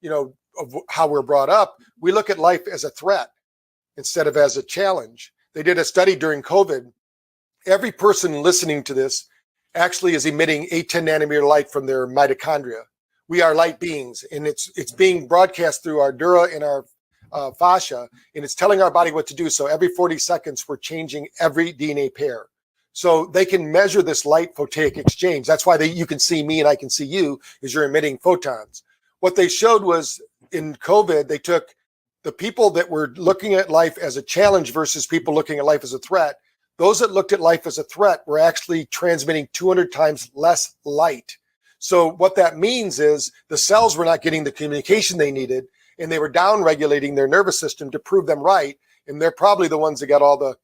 Speaker 10: of how we're brought up, we look at life as a threat instead of as a challenge. They did a study during COVID. Every person listening to this actually is emitting 8-10 nanometer light from their mitochondria. We are light beings, and it's being broadcast through our dura and our fascia, and it's telling our body what to do. So every 40 seconds, we're changing every DNA pair. So they can measure this light photic exchange. That's why you can see me and I can see you, is you're emitting photons. What they showed was in COVID, they took the people that were looking at life as a challenge versus people looking at life as a threat. Those that looked at life as a threat were actually transmitting 200 times less light. So what that means is the cells were not getting the communication they needed, and they were down-regulating their nervous system to prove them right. And they're probably the ones that got all the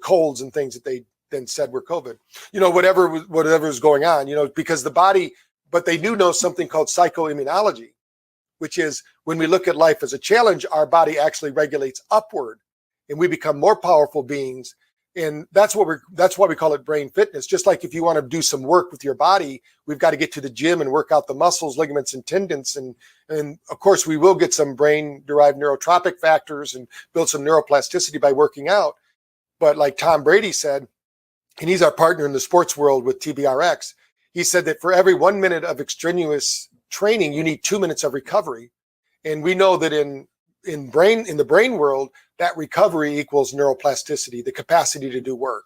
Speaker 10: colds and things that they then said were COVID. Whatever was going on, because the body, but they do know something called psychoimmunology, which is when we look at life as a challenge, our body actually regulates upward, and we become more powerful beings. And that's why we call it brain fitness. Just like if you want to do some work with your body, we've got to get to the gym and work out the muscles, ligaments, and tendons. And of course, we will get some brain-derived neurotropic factors and build some neuroplasticity by working out. But like Tom Brady said, and he's our partner in the sports world with TBRX, he said that for every 1 minute of extraneous training, you need 2 minutes of recovery. And we know that in the brain world, that recovery equals neuroplasticity, the capacity to do work.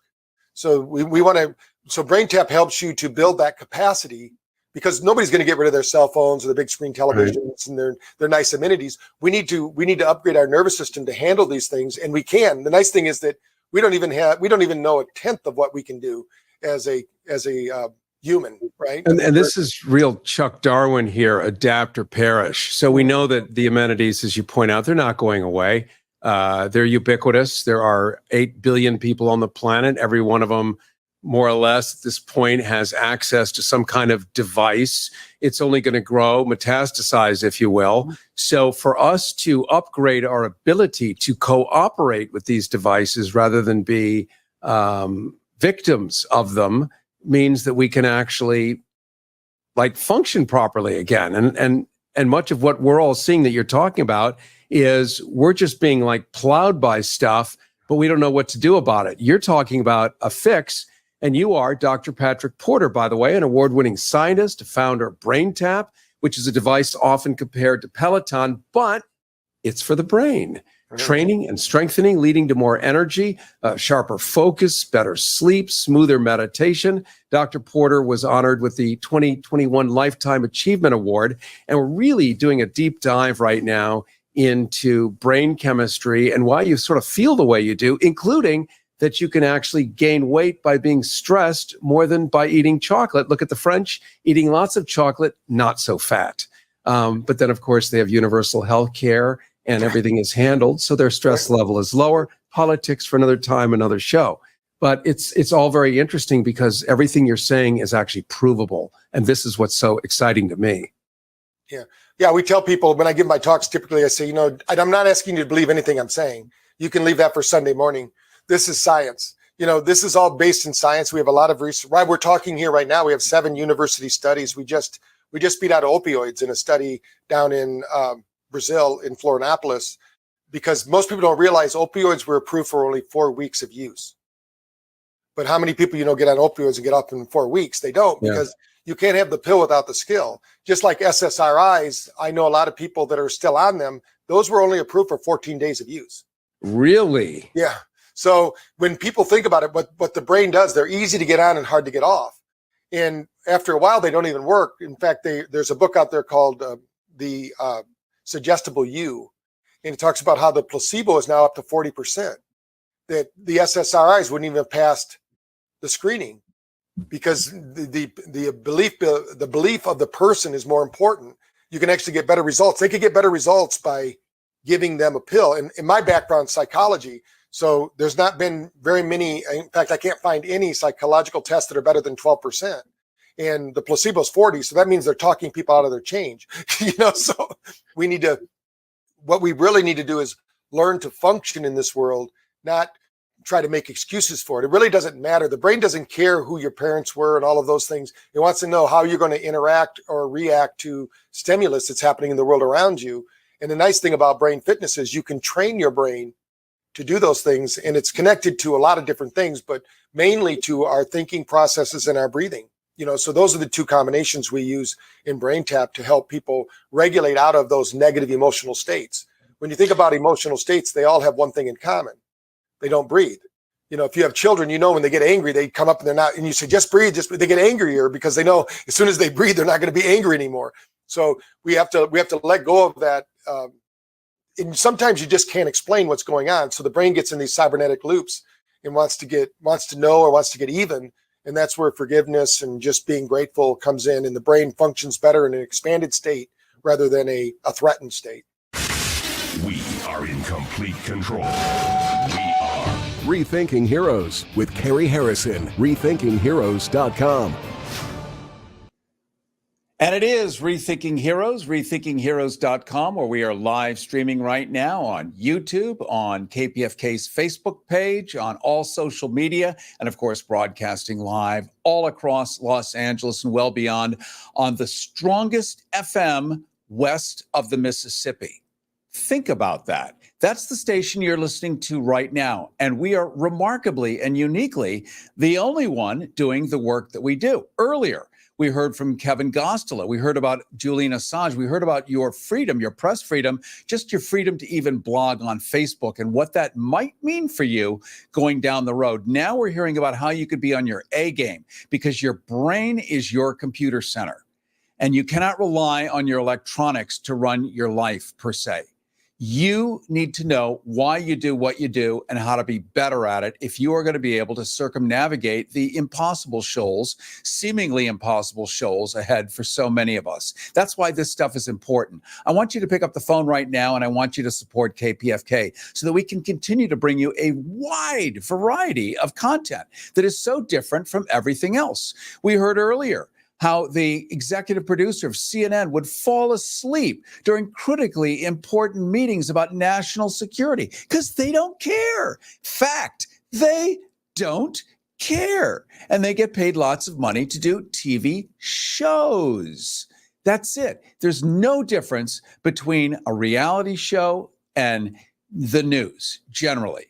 Speaker 10: So we want to. So Braintap helps you to build that capacity, because nobody's going to get rid of their cell phones or their big screen televisions and their nice amenities. We need to upgrade our nervous system to handle these things, and we can. The nice thing is that we don't even know a tenth of what we can do as a human, right?
Speaker 9: And this is real Chuck Darwin here, adapt or perish. So we know that the amenities, as you point out, they're not going away. They're ubiquitous. There are 8 billion people on the planet. Every one of them, more or less, at this point, has access to some kind of device. It's only going to grow, metastasize, if you will. So for us to upgrade our ability to cooperate with these devices rather than be victims of them means that we can actually function properly again. And much of what we're all seeing that you're talking about is we're just being plowed by stuff, but we don't know what to do about it. You're talking about a fix, and you are Dr. Patrick Porter, by the way, an award-winning scientist, founder of Braintap, which is a device often compared to Peloton, but it's for the brain. Training and strengthening, leading to more energy, sharper focus, better sleep, smoother meditation. Dr. Porter was honored with the 2021 Lifetime Achievement Award, and we're really doing a deep dive right now into brain chemistry and why you sort of feel the way you do, including that you can actually gain weight by being stressed more than by eating chocolate. Look at the French, eating lots of chocolate, not so fat. But then, of course, they have universal health care and everything is handled, so their stress level is lower. Politics for another time, another show. But it's all very interesting because everything you're saying is actually provable. And this is what's so exciting to me.
Speaker 10: Yeah, we tell people when I give my talks, typically I say, I'm not asking you to believe anything I'm saying. You can leave that for Sunday morning. This is science. This is all based in science. We have a lot of research. Why we're talking here right now, we have 7 university studies. We just beat out opioids in a study down in Brazil, in Florianopolis, because most people don't realize opioids were approved for only 4 weeks of use. But how many people, get on opioids and get off in 4 weeks? They don't, because you can't have the pill without the skill. Just like SSRIs, I know a lot of people that are still on them. Those were only approved for 14 days of use.
Speaker 9: Really?
Speaker 10: Yeah. So when people think about it, what the brain does, they're easy to get on and hard to get off. And after a while, they don't even work. In fact, there's a book out there called The Suggestible You. And it talks about how the placebo is now up to 40%. That the SSRIs wouldn't even have passed the screening because the belief of the person is more important. You can actually get better results. They could get better results by giving them a pill. And in my background, psychology, so there's not been very many. In fact, I can't find any psychological tests that are better than 12%. And the placebo is 40. So that means they're talking people out of their change. So what we really need to do is learn to function in this world, not try to make excuses for it. It really doesn't matter. The brain doesn't care who your parents were and all of those things. It wants to know how you're going to interact or react to stimulus that's happening in the world around you. And the nice thing about brain fitness is you can train your brain to do those things. And it's connected to a lot of different things, but mainly to our thinking processes and our breathing. So those are the 2 combinations we use in Braintap to help people regulate out of those negative emotional states. When you think about emotional states, they all have one thing in common. They don't breathe. If you have children, when they get angry, they come up and they're not, and you say, just breathe, they get angrier because they know as soon as they breathe, they're not going to be angry anymore. So we have to let go of that. And sometimes you just can't explain what's going on. So the brain gets in these cybernetic loops and wants to know or wants to get even. And that's where forgiveness and just being grateful comes in. And the brain functions better in an expanded state rather than a threatened state.
Speaker 8: We are in complete control. We are
Speaker 1: Rethinking Heroes with Carrie Harrison. RethinkingHeroes.com.
Speaker 6: And it is Rethinking Heroes, RethinkingHeroes.com, where we are live streaming right now on YouTube, on KPFK's Facebook page, on all social media, and of course, broadcasting live all across Los Angeles and well beyond on the strongest FM west of the Mississippi. Think about that. That's the station you're listening to right now. And we are remarkably and uniquely the only one doing the work that we do. Earlier, we heard from Kevin Gostelow. We heard about Julian Assange. We heard about your freedom, your press freedom, just your freedom to even blog on Facebook and what that might mean for you going down the road. Now we're hearing about how you could be on your A game because your brain is your computer center and you cannot rely on your electronics to run your life per se. You need to know why you do what you do and how to be better at it if you are going to be able to circumnavigate the impossible shoals, seemingly impossible shoals ahead for so many of us. That's why this stuff is important. I want you to pick up the phone right now and I want you to support KPFK so that we can continue to bring you a wide variety of content that is so different from everything else. We heard earlier how the executive producer of CNN would fall asleep during critically important meetings about national security because they don't care. Fact, they don't care. And they get paid lots of money to do TV shows. That's it. There's no difference between a reality show and the news generally.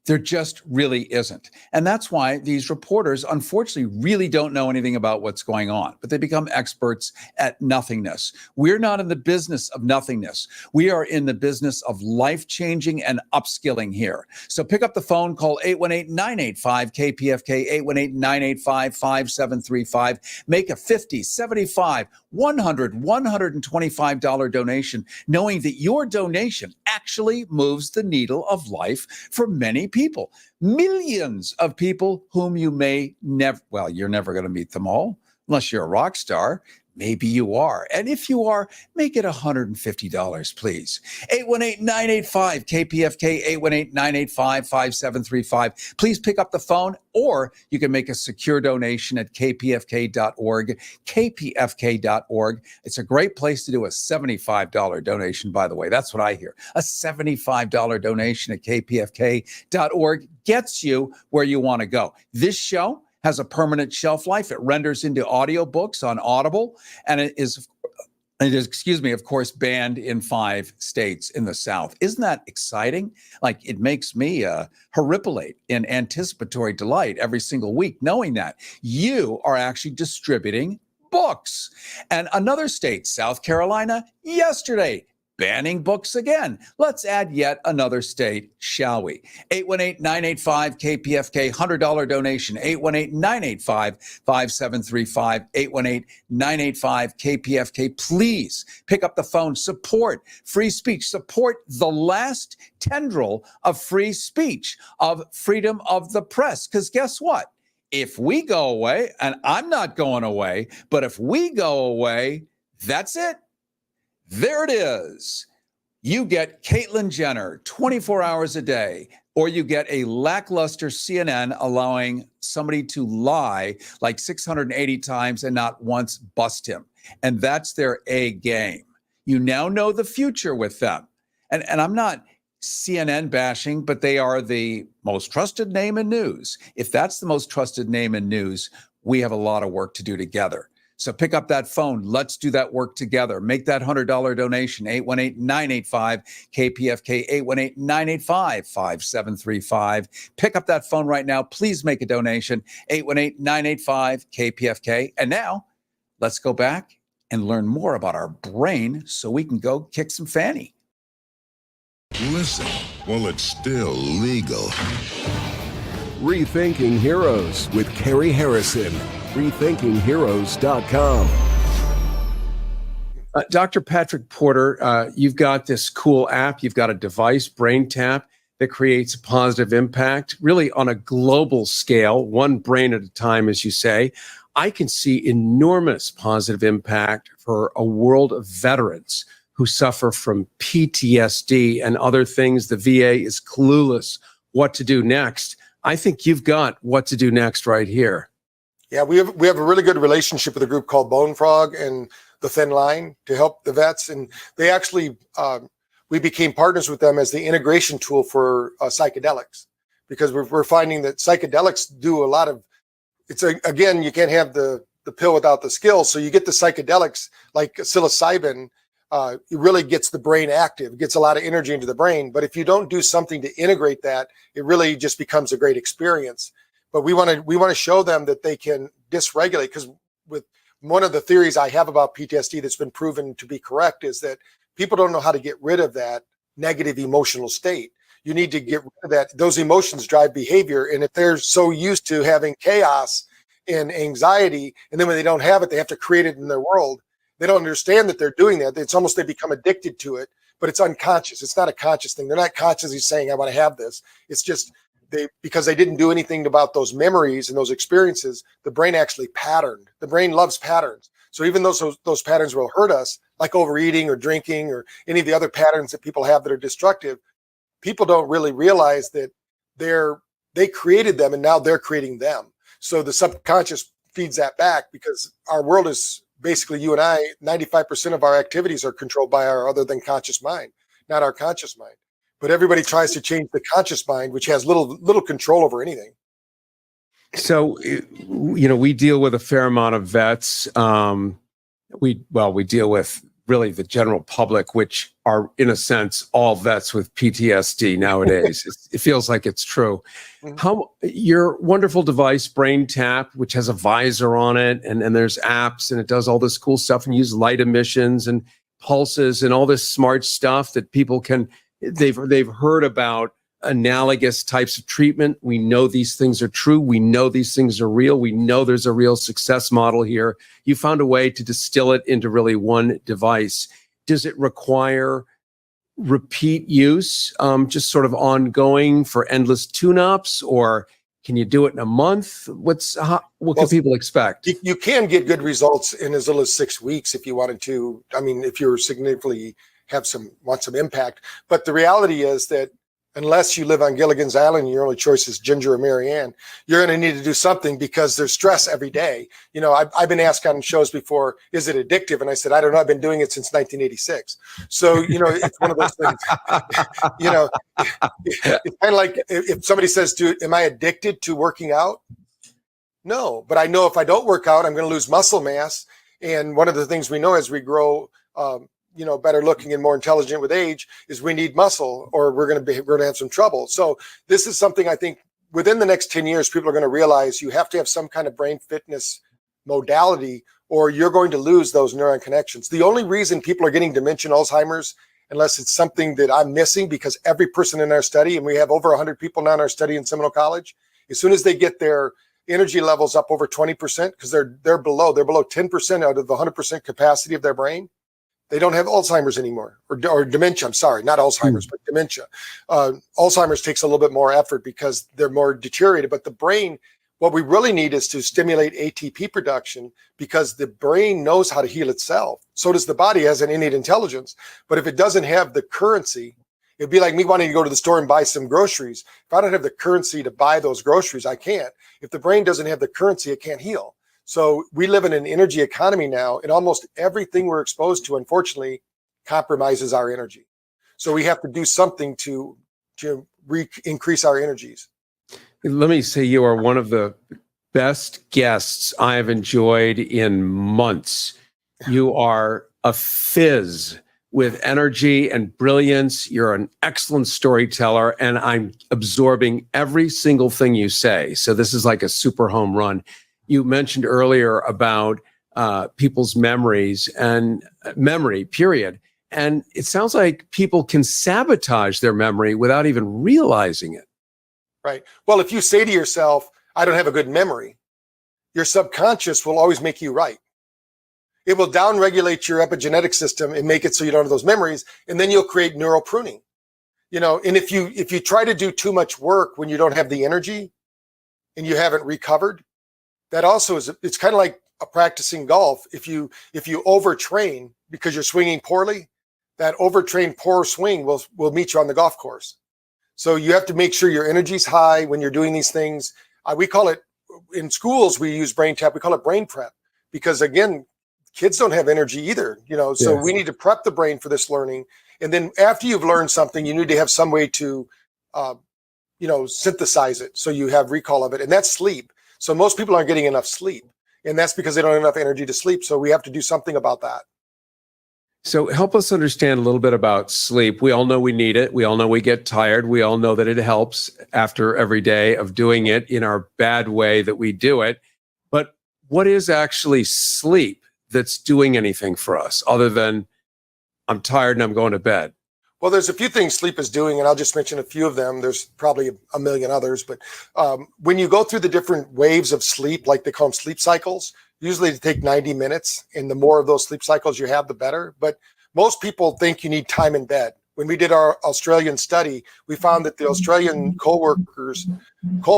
Speaker 6: There just really isn't. And that's why these reporters, unfortunately, really don't know anything about what's going on, but they become experts at nothingness. We're not in the business of nothingness. We are in the business of life-changing and upskilling here. So pick up the phone, call 818-985-KPFK, 818-985-5735. Make a $50, $75, $125 donation, knowing that your donation actually moves the needle of life for many people. Millions of people whom you may never, well, you're never going to meet them all unless you're a rock star. Maybe you are. And if you are, make it $150, please. 818-985-KPFK, 818-985-5735. Please pick up the phone, or you can make a secure donation at kpfk.org, kpfk.org. It's a great place to do a $75 donation, by the way. That's what I hear. A $75 donation at kpfk.org gets you where you want to go. This show has a permanent shelf life. It renders into audiobooks on Audible, and it is, of course, banned in 5 states in the South. Isn't that exciting? Like, it makes me horripilate in anticipatory delight every single week, knowing that you are actually distributing books. And another state, South Carolina, yesterday, banning books again. Let's add yet another state, shall we? 818-985-KPFK, $100 donation, 818-985-5735, 818-985-KPFK. Please pick up the phone. Support free speech. Support the last tendril of free speech, of freedom of the press. Because guess what? If we go away, and I'm not going away, but if we go away, that's it. There it is. You get Caitlyn Jenner 24 hours a day, or you get a lackluster CNN allowing somebody to lie like 680 times and not once bust him. And that's their A game. You now know the future with them. And I'm not CNN bashing, but they are the most trusted name in news. If that's the most trusted name in news, we have a lot of work to do together. So pick up that phone. Let's do that work together. Make that $100 donation, 818-985-KPFK, 818-985-5735. Pick up that phone right now. Please make a donation, 818-985-KPFK. And now, let's go back and learn more about our brain so we can go kick some fanny.
Speaker 8: Listen while it's still legal.
Speaker 1: Rethinking Heroes with Carrie Harrison. RethinkingHeroes.com.
Speaker 9: Dr. Patrick Porter, you've got this cool app. You've got a device, Braintap, that creates a positive impact, really on a global scale, one brain at a time, as you say. I can see enormous positive impact for a world of veterans who suffer from PTSD and other things. The VA is clueless what to do next. I think you've got what to do next right here.
Speaker 10: Yeah, we have a really good relationship with a group called Bone Frog and the Thin Line to help the vets, and they actually we became partners with them as the integration tool for psychedelics, because we're finding that psychedelics do a lot of. Again, you can't have the pill without the skill, so you get the psychedelics like psilocybin. It really gets the brain active, gets a lot of energy into the brain. But if you don't do something to integrate that, it really just becomes a great experience. But we want to show them that they can dysregulate, because with one of the theories I have about PTSD that's been proven to be correct is that people don't know how to get rid of that negative emotional state. You need to get rid of that. Those emotions drive behavior. And if they're so used to having chaos and anxiety, and then when they don't have it, they have to create it in their world. They don't understand that they're doing that. It's almost they become addicted to it, but it's unconscious. It's not a conscious thing. They're not consciously saying, I want to have this. It's just because they didn't do anything about those memories and those experiences, the brain actually patterned. The brain loves patterns. So even though those patterns will hurt us, like overeating or drinking or any of the other patterns that people have that are destructive, people don't really realize that they created them and now they're creating them. So the subconscious feeds that back, because our world is basically, you and I, 95% of our activities are controlled by our other than conscious mind, not our conscious mind. But everybody tries to change the conscious mind, which has little control over anything.
Speaker 9: So, we deal with a fair amount of vets. We deal with really the general public, which are, in a sense, all vets with PTSD nowadays. It feels like it's true. Mm-hmm. Your wonderful device, Braintap, which has a visor on it, and there's apps, and it does all this cool stuff and use light emissions and pulses and all this smart stuff that people can. They've heard about analogous types of treatment. We know these things are true. We know these things are real. We know there's a real success model here. You found a way to distill it into really one device. Does it require repeat use, just sort of ongoing for endless tune-ups, or can you do it in a month? What can people expect?
Speaker 10: You can get good results in as little as 6 weeks if you wanted to. I mean, if you're significantly want some impact. But the reality is that unless you live on Gilligan's Island, your only choice is Ginger or Marianne, you're going to need to do something because there's stress every day. You know, I've been asked on shows before, is it addictive? And I said, I don't know. I've been doing it since 1986. So, you know, it's one of those things, you know, it's kind of like if somebody says, dude, am I addicted to working out? No, but I know if I don't work out, I'm going to lose muscle mass. And one of the things we know as we grow, you know, better looking and more intelligent with age is we need muscle or we're going to have some trouble. So this is something I think within the next 10 years, people are going to realize you have to have some kind of brain fitness modality or you're going to lose those neuron connections. The only reason people are getting dementia, Alzheimer's, unless it's something that I'm missing, because every person in our study, and we have over 100 people now in our study in Seminole College, as soon as they get their energy levels up over 20%, because they're below 10% out of the 100% capacity of their brain, they don't have Alzheimer's anymore, or dementia. I'm sorry, not Alzheimer's, but dementia. Alzheimer's takes a little bit more effort because they're more deteriorated. But the brain, what we really need is to stimulate ATP production because the brain knows how to heal itself. So does the body, has an innate intelligence. But if it doesn't have the currency, it'd be like me wanting to go to the store and buy some groceries. If I don't have the currency to buy those groceries, I can't. If the brain doesn't have the currency, it can't heal. So we live in an energy economy now, and almost everything we're exposed to, unfortunately, compromises our energy. So we have to do something to increase our energies.
Speaker 9: Let me say you are one of the best guests I have enjoyed in months. You are a fizz with energy and brilliance. You're an excellent storyteller, and I'm absorbing every single thing you say. So this is like a super home run. You mentioned earlier about people's memories and memory, period. And it sounds like people can sabotage their memory without even realizing it.
Speaker 10: Right. Well, if you say to yourself, I don't have a good memory, your subconscious will always make you right. It will downregulate your epigenetic system and make it so you don't have those memories. And then you'll create neural pruning. You know, and if you try to do too much work when you don't have the energy and you haven't recovered, that also is, it's kind of like practicing golf. If you overtrain because you're swinging poorly, that overtrained poor swing will meet you on the golf course. So you have to make sure your energy's high when you're doing these things. We call it, in schools, we use Braintap, we call it brain prep, because again, kids don't have energy either, you know, so yes. We need to prep the brain for this learning. And then after you've learned something, you need to have some way to, you know, synthesize it so you have recall of it. And that's sleep. So most people aren't getting enough sleep, and that's because they don't have enough energy to sleep. So we have to do something about that.
Speaker 9: So help us understand a little bit about sleep. We all know we need it. We all know we get tired. We all know that it helps after every day of doing it in our bad way that we do it. But what is actually sleep that's doing anything for us other than I'm tired and I'm going to bed?
Speaker 10: Well, there's a few things sleep is doing, and I'll just mention a few of them. There's probably a million others, but when you go through the different waves of sleep, like they call them sleep cycles, usually they take 90 minutes, and the more of those sleep cycles you have, the better. But most people think you need time in bed. When we did our Australian study, we found that the Australian coal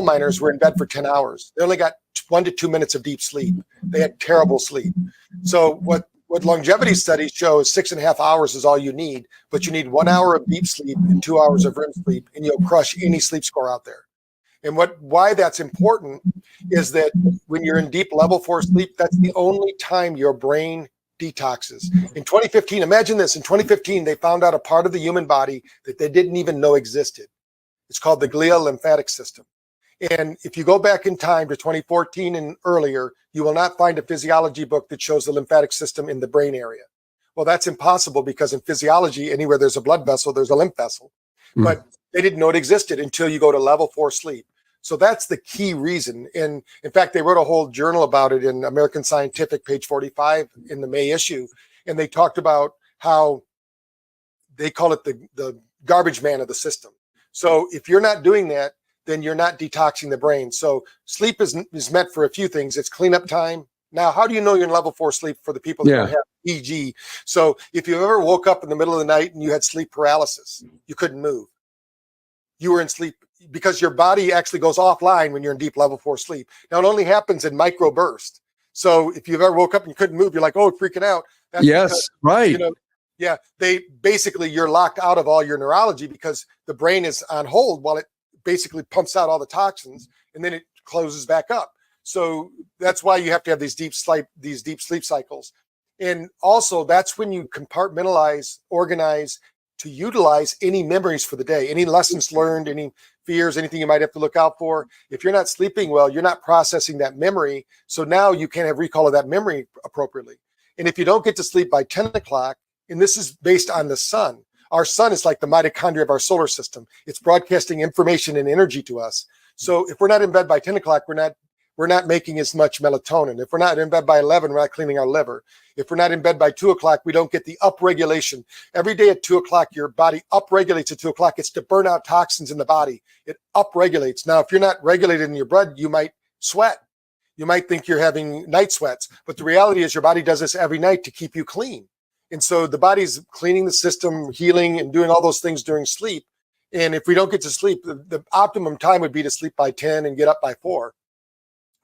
Speaker 10: miners were in bed for 10 hours. They only got 1 to 2 minutes of deep sleep. They had terrible sleep. So what longevity studies show is 6.5 hours is all you need, but you need 1 hour of deep sleep and 2 hours of REM sleep, and you'll crush any sleep score out there. And why that's important is that when you're in deep level 4 sleep, that's the only time your brain detoxes. In 2015, imagine this, in 2015, they found out a part of the human body that they didn't even know existed. It's called the glial lymphatic system. And if you go back in time to 2014 and earlier, you will not find a physiology book that shows the lymphatic system in the brain area. Well, that's impossible because in physiology, anywhere there's a blood vessel, there's a lymph vessel. But they didn't know it existed until you go to level 4 sleep. So that's the key reason. And in fact, they wrote a whole journal about it in American Scientific, page 45 in the May issue. And they talked about how they call it the garbage man of the system. So if you're not doing that, then you're not detoxing the brain. So sleep is meant for a few things. It's cleanup time. Now, how do you know you're in level 4 sleep for the people that don't have EG? So if you ever woke up in the middle of the night and you had sleep paralysis, you couldn't move. You were in sleep because your body actually goes offline when you're in deep level 4 sleep. Now, it only happens in micro bursts. So if you've ever woke up and you couldn't move, you're like, oh, freaking out. That's because,
Speaker 9: right.
Speaker 10: You're locked out of all your neurology because the brain is on hold while it basically pumps out all the toxins and then it closes back up. So that's why you have to have these deep sleep cycles. And also that's when you compartmentalize, organize to utilize any memories for the day, any lessons learned, any fears, anything you might have to look out for. If you're not sleeping well, you're not processing that memory. So now you can't have recall of that memory appropriately. And if you don't get to sleep by 10 o'clock, and this is based on the sun, our sun is like the mitochondria of our solar system. It's broadcasting information and energy to us. So if we're not in bed by 10 o'clock, we're not making as much melatonin. If we're not in bed by 11, we're not cleaning our liver. If we're not in bed by 2 o'clock, we don't get the upregulation. Every day at 2 o'clock, your body upregulates at 2 o'clock. It's to burn out toxins in the body. It upregulates. Now, if you're not regulated in your blood, you might sweat. You might think you're having night sweats. But the reality is your body does this every night to keep you clean. And so the body's cleaning the system, healing, and doing all those things during sleep. And if we don't get to sleep, the optimum time would be to sleep by 10 and get up by 4.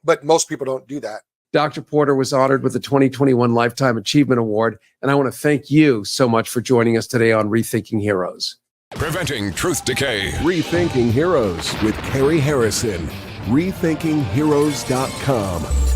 Speaker 10: But most people don't do that.
Speaker 9: Dr. Porter was honored with the 2021 Lifetime Achievement Award. And I want to thank you so much for joining us today on Rethinking Heroes.
Speaker 8: Preventing truth decay.
Speaker 1: Rethinking Heroes with Carrie Harrison. RethinkingHeroes.com.